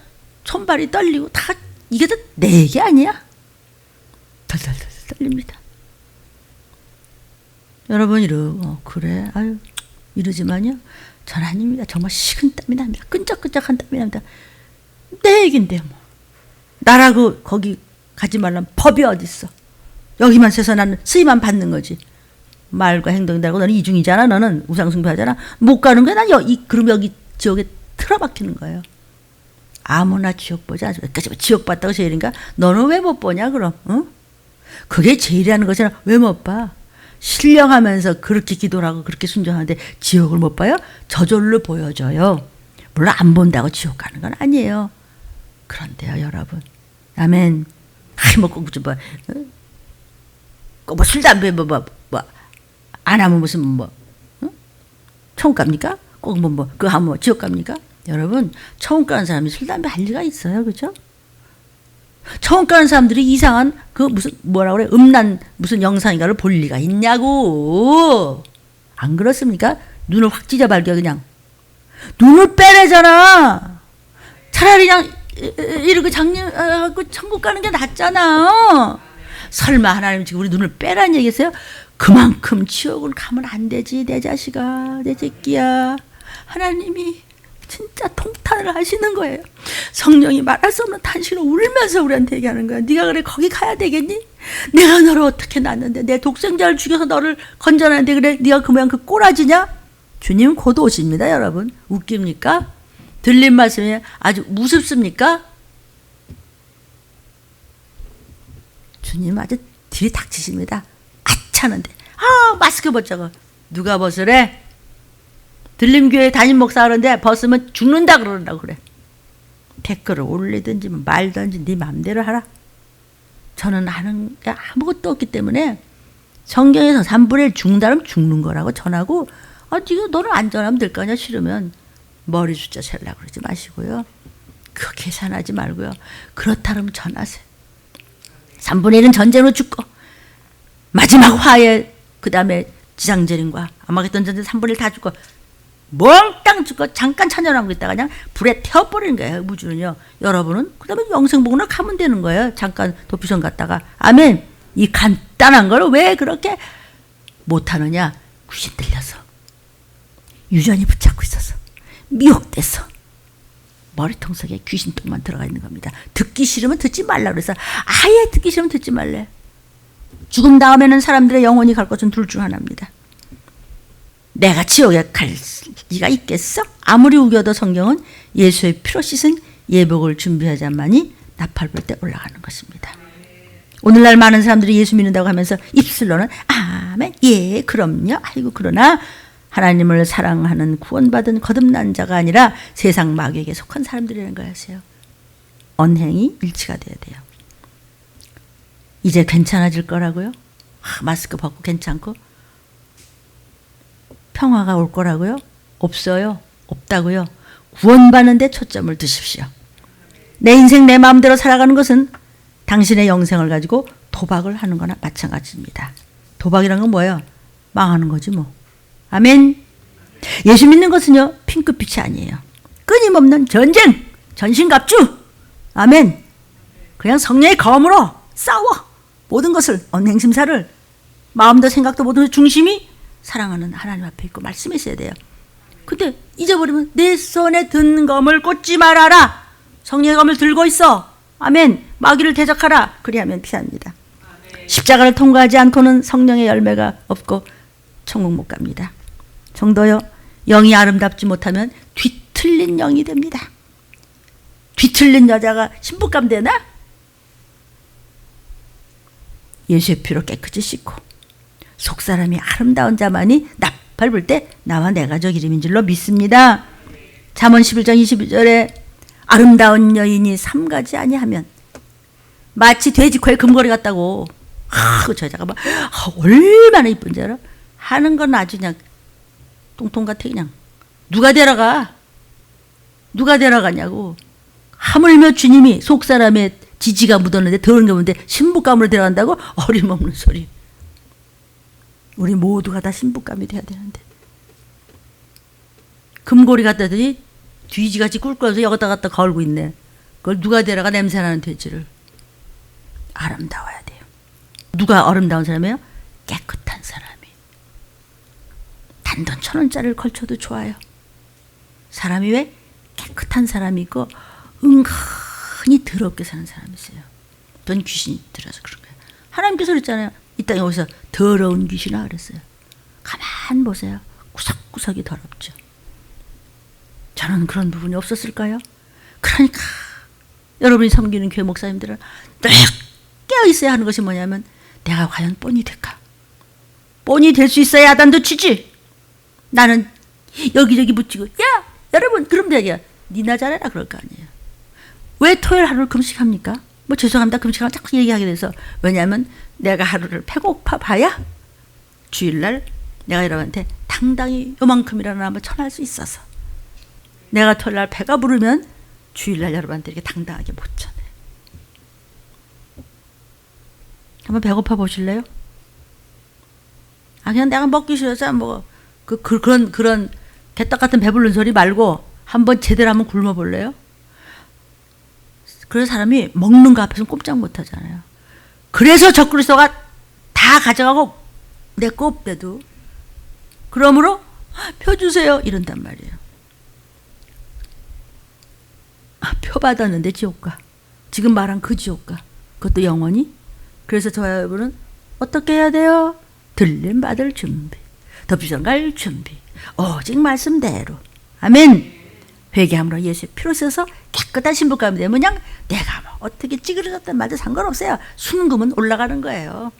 손발이 떨리고 다 이게 다 내 얘기 아니야? 덜덜덜 떨립니다. 여러분 그래 이러지만요. 전 아닙니다. 정말 식은땀이 납니다. 끈적끈적한 땀이 납니다. 내 얘긴데요. 나라고 거기 가지 말라는 법이 어딨어. 여기만 서서 나는 쓰임만 받는 거지. 말과 행동이 다르고 너는 이중이잖아. 너는 우상숭배하잖아. 못 가는 거야. 그럼 여기 지옥에 틀어박히는 거예요. 아무나 지옥 보지 않아. 지옥 봤다고 제일인가? 너는 왜 못 보냐 그럼? 응? 그게 제일이라는 거잖아. 왜 못 봐? 신령하면서 그렇게 기도를 하고 그렇게 순종하는데 지옥을 못 봐요? 저절로 보여줘요. 물론 안 본다고 지옥 가는 건 아니에요. 그런데요, 여러분. 아멘. 꼭 술, 담배, 안 하면 무슨, 천국 갑니까? 꼭 그거 하면 지옥 갑니까? 여러분, 천국 가는 사람이 술, 담배 할 리가 있어요. 그죠? 천국 가는 사람들이 이상한 음란 무슨 영상인가를 볼 리가 있냐고. 안 그렇습니까? 눈을 확 찢어발겨 그냥. 눈을 빼래잖아. 차라리 그냥 이렇게 장님하고 천국 가는 게 낫잖아. 설마 하나님 지금 우리 눈을 빼라는 얘기겠어요? 그만큼 지옥을 가면 안 되지 내 자식아 내 새끼야. 하나님이 진짜 통탄을 하시는 거예요. 성령이 말할 수 없는 탄식으로 울면서 우리한테 얘기하는 거야. 네가 그래 거기 가야 되겠니? 내가 너를 어떻게 낳았는데 내 독생자를 죽여서 너를 건져놨는데 그래 네가 그 모양 그 꼬라지냐? 주님 곧 오십니다. 여러분. 웃깁니까? 들린 말씀이 아주 우습습니까? 주님 아주 들이닥치십니다. 아차는데 마스크 벗자고 누가 벗으래? 들림교회 담임 목사 하는데 벗으면 죽는다 그러는다고 그래. 댓글을 올리든지 말든지 네 맘대로 하라. 저는 하는 게 아무것도 없기 때문에 성경에서 3분의 1 죽는다면 죽는 거라고 전하고 네가 너는 안 전하면 될 거 아니야. 싫으면 머리 숫자 세려고 그러지 마시고요. 그거 계산하지 말고요. 그렇다면 전하세요. 3분의 1은 전쟁으로 죽고 마지막 화해 그 다음에 지상재림과 아마겟돈 전쟁 3분의 1 다 죽고 몽땅 죽고 잠깐 찬양하고 있다가 그냥 불에 태워버리는 거예요. 우주는요. 여러분은 그 다음에 영생복으로 가면 되는 거예요. 잠깐 도피성 갔다가. 아멘. 이 간단한 걸 왜 그렇게 못하느냐. 귀신 들려서 유전이 붙잡고 있어서 미혹돼서 머리통 속에 귀신똥만 들어가 있는 겁니다. 듣기 싫으면 듣지 말라 그래서 아예 듣기 싫으면 듣지 말래. 죽음 다음에는 사람들의 영혼이 갈 곳은 둘 중 하나입니다. 내가 지옥에 갈 리가 있겠어? 아무리 우겨도 성경은 예수의 피로 씻은 예복을 준비하자마니 나팔 불 때 올라가는 것입니다. 오늘날 많은 사람들이 예수 믿는다고 하면서 입술로는 아멘, 예, 그럼요. 아이고 그러나 하나님을 사랑하는 구원받은 거듭난 자가 아니라 세상 마귀에게 속한 사람들이라는 걸 아세요. 언행이 일치가 돼야 돼요. 이제 괜찮아질 거라고요? 마스크 벗고 괜찮고? 평화가 올 거라고요? 없어요. 없다고요. 구원받는 데 초점을 두십시오. 내 인생 내 마음대로 살아가는 것은 당신의 영생을 가지고 도박을 하는 거나 마찬가지입니다. 도박이란 건 뭐예요? 망하는 거지 뭐. 아멘. 예수 믿는 것은요 핑크빛이 아니에요. 끊임없는 전쟁, 전신갑주. 아멘. 그냥 성령의 검으로 싸워. 모든 것을 언행심사를 마음도 생각도 모든 중심이 사랑하는 하나님 앞에 있고 말씀에 있어야 돼요. 근데 잊어버리면 내 손에 든 검을 꽂지 말아라. 성령의 검을 들고 있어. 아멘. 마귀를 대적하라. 그리하면 피합니다. 십자가를 통과하지 않고는 성령의 열매가 없고 천국 못 갑니다. 성도요, 영이 아름답지 못하면 뒤틀린 영이 됩니다. 뒤틀린 여자가 신부감 되나? 예수의 피로 깨끗이 씻고 속사람이 아름다운 자만이 나팔 불 때 나와 내 가족 이름인 줄로 믿습니다. 잠언 11장 22절에 아름다운 여인이 삼가지 아니하면 마치 돼지 코에 금고리 같다고. 그 여자가 막 얼마나 이쁜 줄 알아? 하는 건 아주 그냥 똥통 같아. 그냥 누가 데려가? 누가 데려가냐고. 하물며 주님이 속사람의 지지가 묻었는데 더러운 게 묻는데 신부감으로 데려간다고? 어림없는 소리. 우리 모두가 다 신부감이 돼야 되는데 금고리 갖다더니 돼지같이 꿀꺽해서 여기다 갖다 걸고 있네. 그걸 누가 데려가? 냄새나는 돼지를. 아름다워야 돼요. 누가 아름다운 사람이에요? 깨끗한 사람이. 단돈 1,000원짜리를 걸쳐도 좋아요. 사람이 왜? 깨끗한 사람이 있고 은근히 더럽게 사는 사람이 있어요. 그건 귀신이 들어서 그런 거예요. 하나님께서 그랬잖아요. 이 땅에 오셔서 더러운 귀신아 그랬어요. 가만 보세요. 구석구석이 더럽죠. 저는 그런 부분이 없었을까요? 그러니까 여러분이 섬기는 교회 목사님들은 늘 깨어 있어야 하는 것이 뭐냐면 내가 과연 본이 될까? 본이 될 수 있어야 야단도 치지. 나는 여기저기 붙이고 야 여러분 그럼 되게 니나 잘해라 그럴 거 아니에요. 왜 토요일 하루를 금식합니까? 뭐 죄송합니다. 금식하면 자꾸 얘기하게 돼서. 왜냐하면 내가 하루를 배고파 봐야 주일날 내가 여러분한테 당당히 요만큼이라도 한번 전할 수 있어서. 내가 토요일날 배가 부르면 주일날 여러분한테 이렇게 당당하게 못 전해. 한번 배고파 보실래요? 그냥 내가 먹기 싫어서 뭐 그런 개떡 같은 배부른 소리 말고 한번 제대로 한번 굶어 볼래요? 그래서 사람이 먹는 거 앞에서는 꼼짝 못 하잖아요. 그래서 적그리스도가 다 가져가고 내 거 없대도 그러므로 표 주세요 이런단 말이에요. 표 받았는데 지옥가. 지금 말한 그 지옥가. 그것도 영원히. 그래서 저와 여러분은 어떻게 해야 돼요? 들림 받을 준비. 덮이선 갈 준비. 오직 말씀대로. 아멘. 회개함으로 예수의 피로 써서 깨끗한 신부감이 되면 그냥 내가 뭐 어떻게 찌그러졌단 말도 상관없어요. 순금은 올라가는 거예요.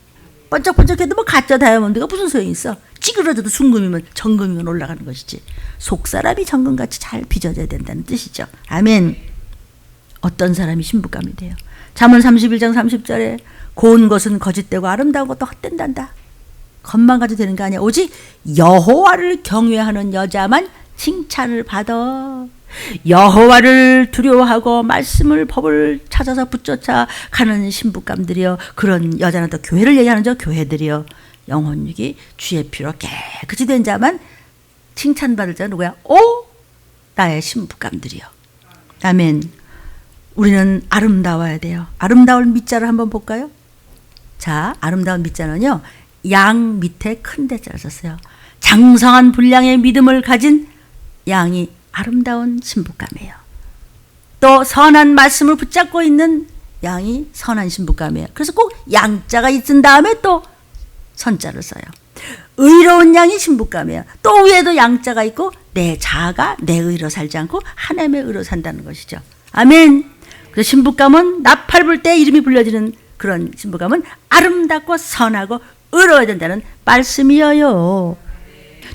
번쩍번쩍해도 뭐 가짜 다이아몬드가 무슨 소용이 있어. 찌그러져도 순금이면 정금이면 올라가는 것이지. 속사람이 정금같이 잘 빚어져야 된다는 뜻이죠. 아멘. 어떤 사람이 신부감이 돼요. 잠언 31장 30절에 고운 것은 거짓되고 아름다운 것도 헛된단다. 겉만 가지고 되는 게 아니야. 오직 여호와를 경외하는 여자만 칭찬을 받아. 여호와를 두려워하고 말씀을 법을 찾아서 붙쫓아 가는 신부감들이여. 그런 여자는 또 교회를 얘기하는 저 교회들이여. 영혼육이 주의 피로 깨끗이 된 자만 칭찬받을 자 누구야? 오, 나의 신부감들이여. 아멘. 우리는 아름다워야 돼요. 아름다울 밑자를 한번 볼까요? 자, 아름다운 밑자는요, 양 밑에 큰 대자를 썼어요. 장성한 분량의 믿음을 가진 양이 아름다운 신부감이에요. 또 선한 말씀을 붙잡고 있는 양이 선한 신부감이에요. 그래서 꼭 양자가 있은 다음에 또 선자를 써요. 의로운 양이 신부감이에요. 또 위에도 양자가 있고 내 자아가 내 의로 살지 않고 하나님의 의로 산다는 것이죠. 아멘. 그래서 신부감은 나팔 불 때 이름이 불려지는 그런 신부감은 아름답고 선하고 의로워야 된다는 말씀이에요.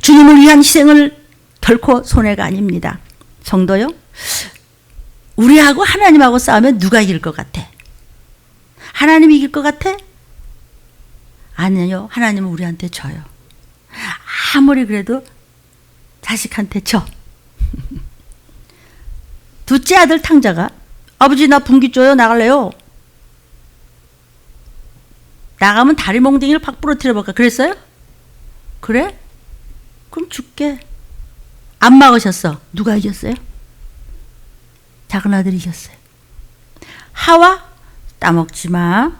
주님을 위한 희생을 결코 손해가 아닙니다. 성도요, 우리하고 하나님하고 싸우면 누가 이길 것 같아? 하나님이 이길 것 같아? 아니요. 하나님은 우리한테 져요. 아무리 그래도 자식한테 져. 둘째 아들 탕자가 아버지 나 분기 줘요. 나갈래요. 나가면 다리 몽둥이를 팍 부러뜨려볼까 그랬어요? 그래? 그럼 줄게. 안 막으셨어. 누가 이겼어요? 작은 아들이 이겼어요. 하와 따먹지 마.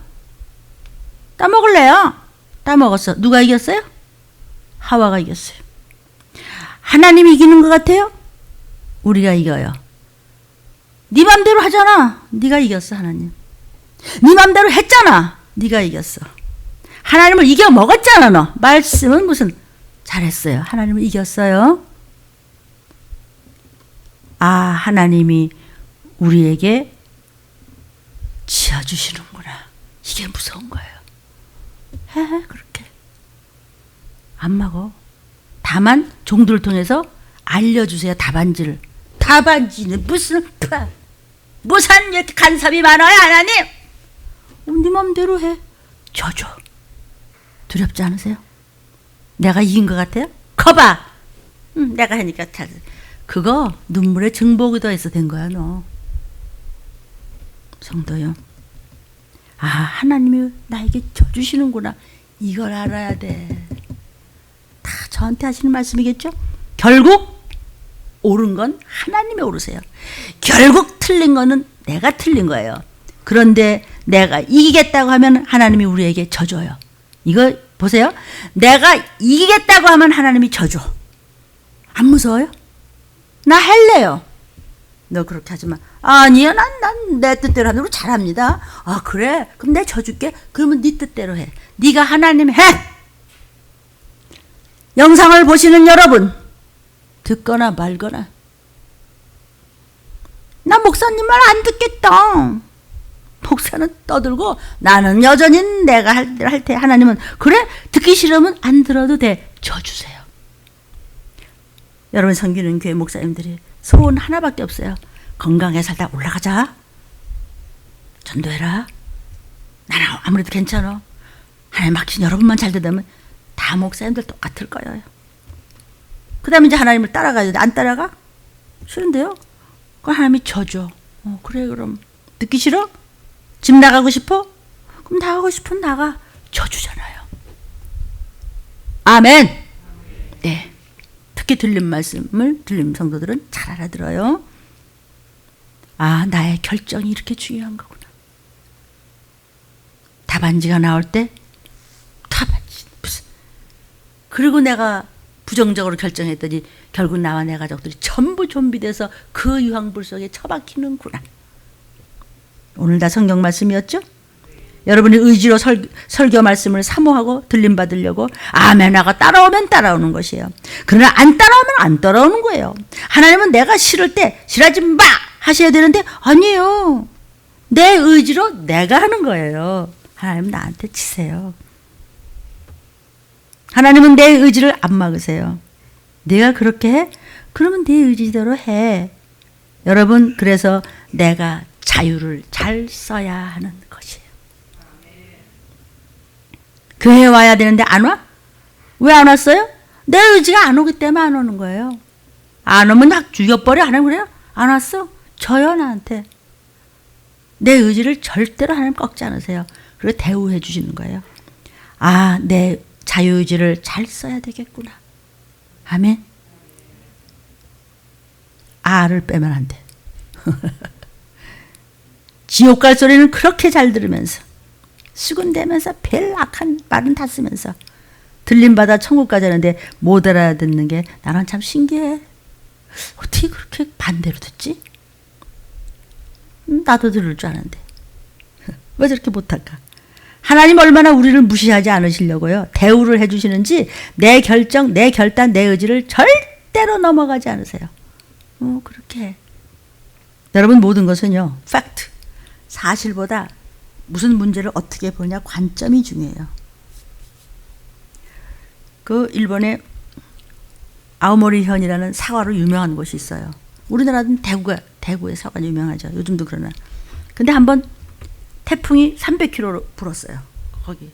따먹을래요? 따먹었어. 누가 이겼어요? 하와가 이겼어요. 하나님이 이기는 것 같아요? 우리가 이겨요. 네 맘대로 하잖아. 네가 이겼어. 하나님. 네 맘대로 했잖아. 네가 이겼어. 하나님을 이겨 먹었잖아. 너. 말씀은 무슨 잘했어요. 하나님을 이겼어요. 아, 하나님이 우리에게 지어주시는구나. 이게 무서운 거예요. 해, 그렇게. 안 막어. 다만 종들을 통해서 알려주세요. 답안지를. 답안지는 무슨 이렇게 간섭이 많아요. 하나님. 네 맘대로 해. 져줘. 두렵지 않으세요? 내가 이긴 것 같아요? 거봐. 내가 하니까 잘. 그거 눈물의 증복이 더해서 된 거야. 너. 성도요. 아, 하나님이 나에게 져주시는구나. 이걸 알아야 돼. 다 저한테 하시는 말씀이겠죠? 결국 옳은 건 하나님이 옳으세요. 결국 틀린 거는 내가 틀린 거예요. 그런데 내가 이기겠다고 하면 하나님이 우리에게 져줘요. 이거 보세요. 내가 이기겠다고 하면 하나님이 져줘. 안 무서워요? 나 할래요. 너 그렇게 하지 마. 아니야, 난 내 뜻대로 하는 거 잘합니다. 아, 그래? 그럼 내가 져줄게. 그러면 네 뜻대로 해. 네가 하나님 해. 영상을 보시는 여러분, 듣거나 말거나. 나 목사님 말 안 듣겠다. 목사는 떠들고 나는 여전히 내가 할 테. 하나님은 그래? 듣기 싫으면 안 들어도 돼. 져주세요. 여러분 섬기는 교회 목사님들이 소원 하나밖에 없어요. 건강하게 살다 올라가자. 전도해라. 나는 아무래도 괜찮아. 하나님 맡기신 여러분만 잘 되다면 다 목사님들 똑같을 거예요. 그 다음에 이제 하나님을 따라가야 돼. 안 따라가? 싫은데요? 그럼 하나님이 져줘. 그래 그럼. 듣기 싫어? 집 나가고 싶어? 그럼 나가고 싶으면 나가. 져주잖아요. 아멘. 네. 특히 들린 말씀을 들린 성도들은 잘 알아들어요. 아, 나의 결정이 이렇게 중요한 거구나. 답안지가 나올 때 답안지 무슨. 그리고 내가 부정적으로 결정했더니 결국 나와 내 가족들이 전부 좀비돼서 그 유황불 속에 처박히는구나. 오늘 다 성경 말씀이었죠? 여러분이 의지로 설교 말씀을 사모하고 들림 받으려고 아멘하고 따라오면 따라오는 것이에요. 그러나 안 따라오면 안 따라오는 거예요. 하나님은 내가 싫을 때 싫어하지 마 하셔야 되는데 아니에요. 내 의지로 내가 하는 거예요. 하나님 나한테 치세요. 하나님은 내 의지를 안 막으세요. 내가 그렇게 해? 그러면 내 의지대로 해. 여러분, 그래서 내가 자유를 잘 써야 하는 것이에요. 교회에 와야 되는데 안 와? 왜 안 왔어요? 내 의지가 안 오기 때문에 안 오는 거예요. 안 오면 막 죽여버려 하는 거예요? 안 왔어? 줘요, 나한테. 내 의지를 절대로 하나님 꺾지 않으세요. 그리고 대우해 주시는 거예요. 아, 내 자유의지를 잘 써야 되겠구나. 아멘. 아를 빼면 안 돼. 지옥 갈 소리는 그렇게 잘 들으면서 수군대면서 별 악한 말은 다 쓰면서 들림받아 천국 가자는데 못 알아듣는 게 나는 참 신기해. 어떻게 그렇게 반대로 듣지? 나도 들을 줄 아는데 왜 저렇게 못할까? 하나님 얼마나 우리를 무시하지 않으시려고요. 대우를 해주시는지 내 결정, 내 결단, 내 의지를 절대로 넘어가지 않으세요. 그렇게 해. 여러분 모든 것은요. 팩트, 사실보다 무슨 문제를 어떻게 보냐 관점이 중요해요. 그 일본의 아오모리현이라는 사과로 유명한 곳이 있어요. 우리나라는 대구의 사과 유명하죠. 요즘도 그러나. 근데 한번 태풍이 300km로 불었어요. 거기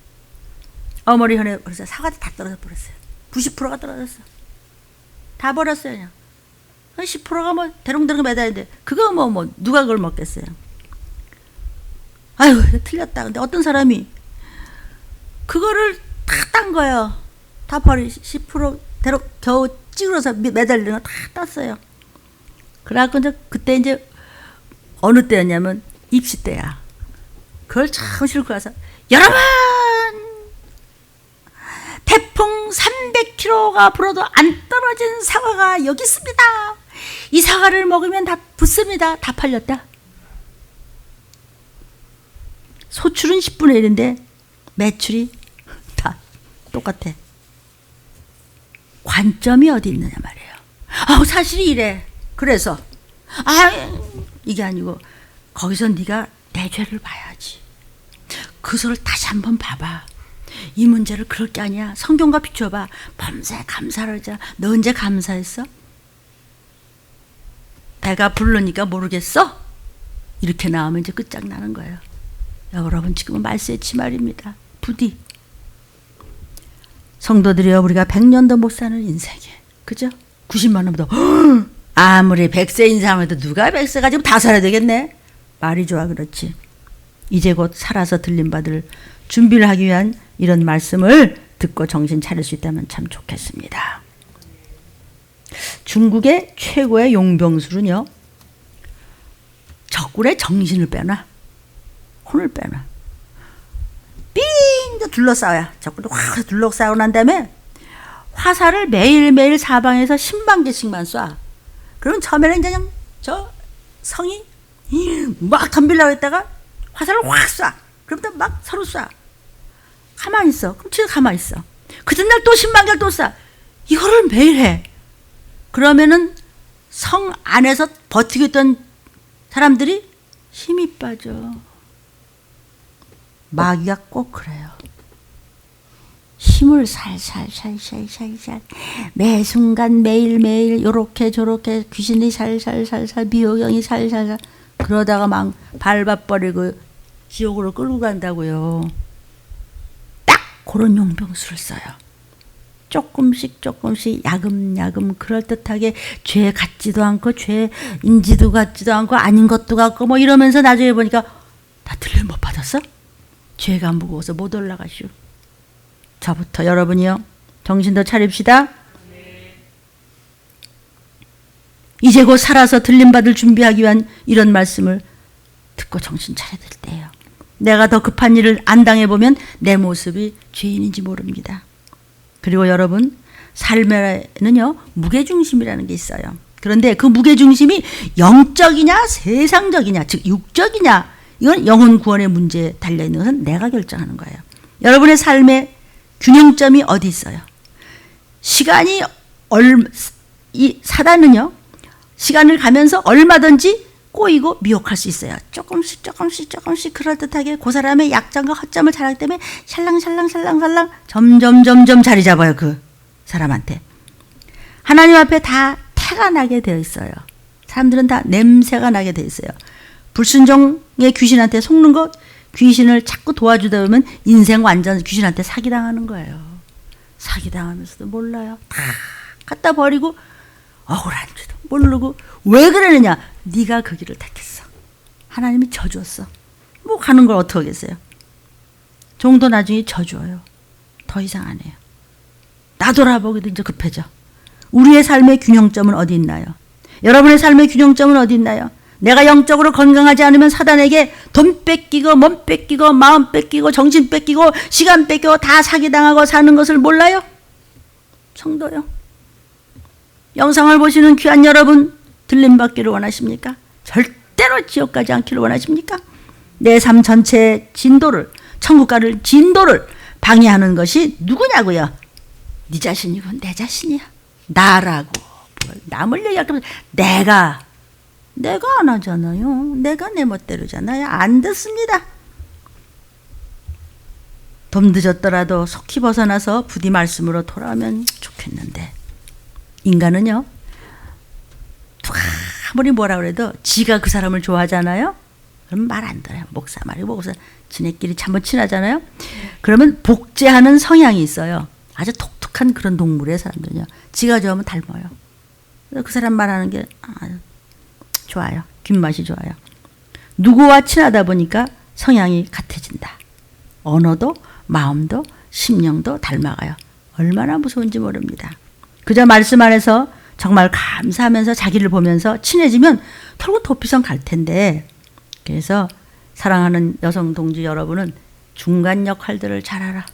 아오모리현에 그래서 사과도 다 떨어져 버렸어요. 90%가 떨어졌어. 다 버렸어요. 그냥 10%가 뭐 대롱대롱 매달리는데 그거 뭐 누가 그걸 먹겠어요. 아유 틀렸다. 근데 어떤 사람이 그거를 다 딴 거예요. 다 버리 10% 대로 겨우 찌그러서 매달리는 거 다 땄어요. 그래갖고 이제 그때 이제 어느 때였냐면 입시 때야. 그걸 참 싣고 가서 여러분 태풍 300km가 불어도 안 떨어진 사과가 여기 있습니다. 이 사과를 먹으면 다 붙습니다. 다 팔렸다. 소출은 10분의 1인데 매출이 다 똑같아. 관점이 어디 있느냐 말이에요. 사실이 이래. 그래서 이게 아니고 거기서 네가 내 죄를 봐야지. 그 소를 다시 한번 봐봐. 이 문제를 그럴 게 아니야. 성경과 비춰봐. 밤새 감사를 하자. 너 언제 감사했어? 배가 부르니까 모르겠어? 이렇게 나오면 이제 끝장나는 거예요. 여러분 지금은 말세치 말입니다. 부디 성도들이여 우리가 100년도 못 사는 인생에 그죠? 90만 원보다 아무리 100세 인상해도 누가 100세 가지고 다 살아야 되겠네. 말이 좋아 그렇지. 이제 곧 살아서 들림받을 준비를 하기 위한 이런 말씀을 듣고 정신 차릴 수 있다면 참 좋겠습니다. 중국의 최고의 용병술은요. 적군의 정신을 빼놔. 혼을 빼놔. 삥 둘러싸워야. 적군을 확 둘러싸고 난 다음에 화살을 매일매일 사방에서 10만 개씩만 쏴. 그러면 처음에는 이제 그냥 저 성이 막 덤비려고 했다가 화살을 확 쏴. 그럼 또 막 서로 쏴. 가만히 있어. 그럼 진짜 가만히 있어. 그 전날 또 10만 개를 또 쏴. 이거를 매일 해. 그러면은 성 안에서 버티고 있던 사람들이 힘이 빠져. 마귀가 꼭 그래요. 힘을 살살살살살살 매 순간 매일매일 요렇게 저렇게 귀신이 살살살살 미호경이 살살살 그러다가 막 밟아버리고 지옥으로 끌고 간다고요. 딱 그런 용병술을 써요. 조금씩 야금야금 그럴듯하게 죄 같지도 않고 죄인지도 같지도 않고 아닌 것도 같고 뭐 이러면서 나중에 보니까 다 들림 못 받았어? 죄가 무거워서 못 올라가시오. 저부터 여러분이요. 정신도 차립시다. 이제 곧 살아서 들림받을 준비하기 위한 이런 말씀을 듣고 정신 차려야 될 때예요. 내가 더 급한 일을 안 당해보면 내 모습이 죄인인지 모릅니다. 그리고 여러분 삶에는요 무게중심이라는 게 있어요. 그런데 그 무게중심이 영적이냐 세상적이냐 즉 육적이냐 이건 영혼 구원의 문제에 달려있는 것은 내가 결정하는 거예요. 여러분의 삶의 균형점이 어디 있어요? 이 사단은요 시간을 가면서 얼마든지 꼬이고 미혹할 수 있어요. 조금씩 그럴듯하게 그 사람의 약점과 허점을 잘하기 때문에 샬랑샬랑 점점 자리 잡아요. 그 사람한테. 하나님 앞에 다 태가 나게 되어 있어요. 사람들은 다 냄새가 나게 되어 있어요. 불순종의 귀신한테 속는 것, 귀신을 자꾸 도와주다 보면 인생 완전 귀신한테 사기당하는 거예요. 사기당하면서도 몰라요. 다 갖다 버리고 억울한지도 모르고 왜 그러느냐? 네가 그 길을 택했어. 하나님이 져줬어. 뭐 가는 걸 어떻게 하겠어요? 종도 나중에 져줘요. 더 이상 안 해요. 나 돌아보기도 이제 급해져. 우리의 삶의 균형점은 어디 있나요? 여러분의 삶의 균형점은 어디 있나요? 내가 영적으로 건강하지 않으면 사단에게 돈 뺏기고 몸 뺏기고 마음 뺏기고 정신 뺏기고 시간 뺏기고 다 사기당하고 사는 것을 몰라요? 성도요. 영상을 보시는 귀한 여러분, 들림받기를 원하십니까? 절대로 지옥 가지 않기를 원하십니까? 내 삶 전체의 진도를, 천국 가를 진도를 방해하는 것이 누구냐고요? 네 자신이고 내 자신이야. 나라고. 남을 얘기할 거면 내가 안 하잖아요. 내가 내 멋대로잖아요. 안 듣습니다. 좀 늦었더라도 속히 벗어나서 부디 말씀으로 돌아오면 좋겠는데, 인간은요, 아무리 뭐라 그래도 지가 그 사람을 좋아하잖아요. 그럼 말 안 들어요. 목사 말이고 목사 지네끼리 참 친하잖아요. 그러면 복제하는 성향이 있어요. 아주 독특한 그런 동물의 사람들은요. 지가 좋아하면 닮아요. 그 사람 말하는 게 좋아요. 귓맛이 좋아요. 누구와 친하다 보니까 성향이 같아진다. 언어도 마음도 심령도 닮아가요. 얼마나 무서운지 모릅니다. 그저 말씀 안에서 정말 감사하면서 자기를 보면서 친해지면 털고 도피성 갈 텐데, 그래서 사랑하는 여성 동지 여러분은 중간 역할들을 잘 알아.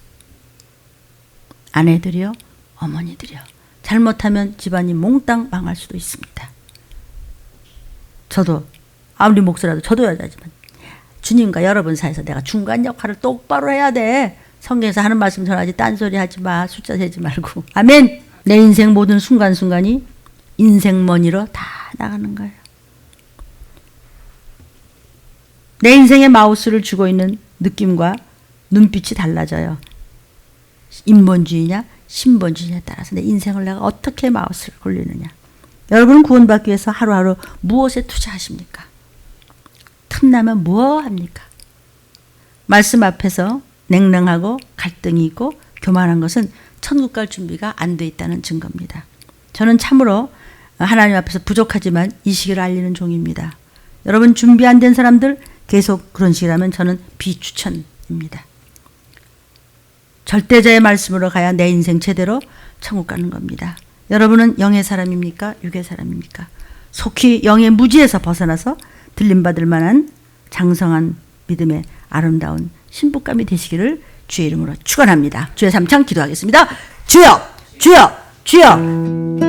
아내들이요, 어머니들이요. 잘못하면 집안이 몽땅 망할 수도 있습니다. 저도 아무리 목사라도 저도 여자지만 주님과 여러분 사이에서 내가 중간 역할을 똑바로 해야 돼. 성경에서 하는 말씀 전하지 딴소리 하지 마. 숫자 세지 말고. 아멘. 내 인생 모든 순간순간이 인생머니로 다 나가는 거예요. 내 인생의 마우스를 쥐고 있는 느낌과 눈빛이 달라져요. 인본주의냐 신본주의냐에 따라서 내 인생을 내가 어떻게 마우스를 굴리느냐. 여러분은 구원받기 위해서 하루하루 무엇에 투자하십니까? 틈나면 뭐 합니까? 말씀 앞에서 냉랭하고 갈등이 있고 교만한 것은 천국 갈 준비가 안 돼 있다는 증거입니다. 저는 참으로 하나님 앞에서 부족하지만 이 시기를 알리는 종입니다. 여러분 준비 안 된 사람들 계속 그런 식이라면 저는 비추천입니다. 절대자의 말씀으로 가야 내 인생 제대로 천국 가는 겁니다. 여러분은 영의 사람입니까? 육의 사람입니까? 속히 영의 무지에서 벗어나서 들림받을 만한 장성한 믿음의 아름다운 신부감이 되시기를 주의 이름으로 축원합니다. 주의 삼창 기도하겠습니다. 주여! 주여! 주여!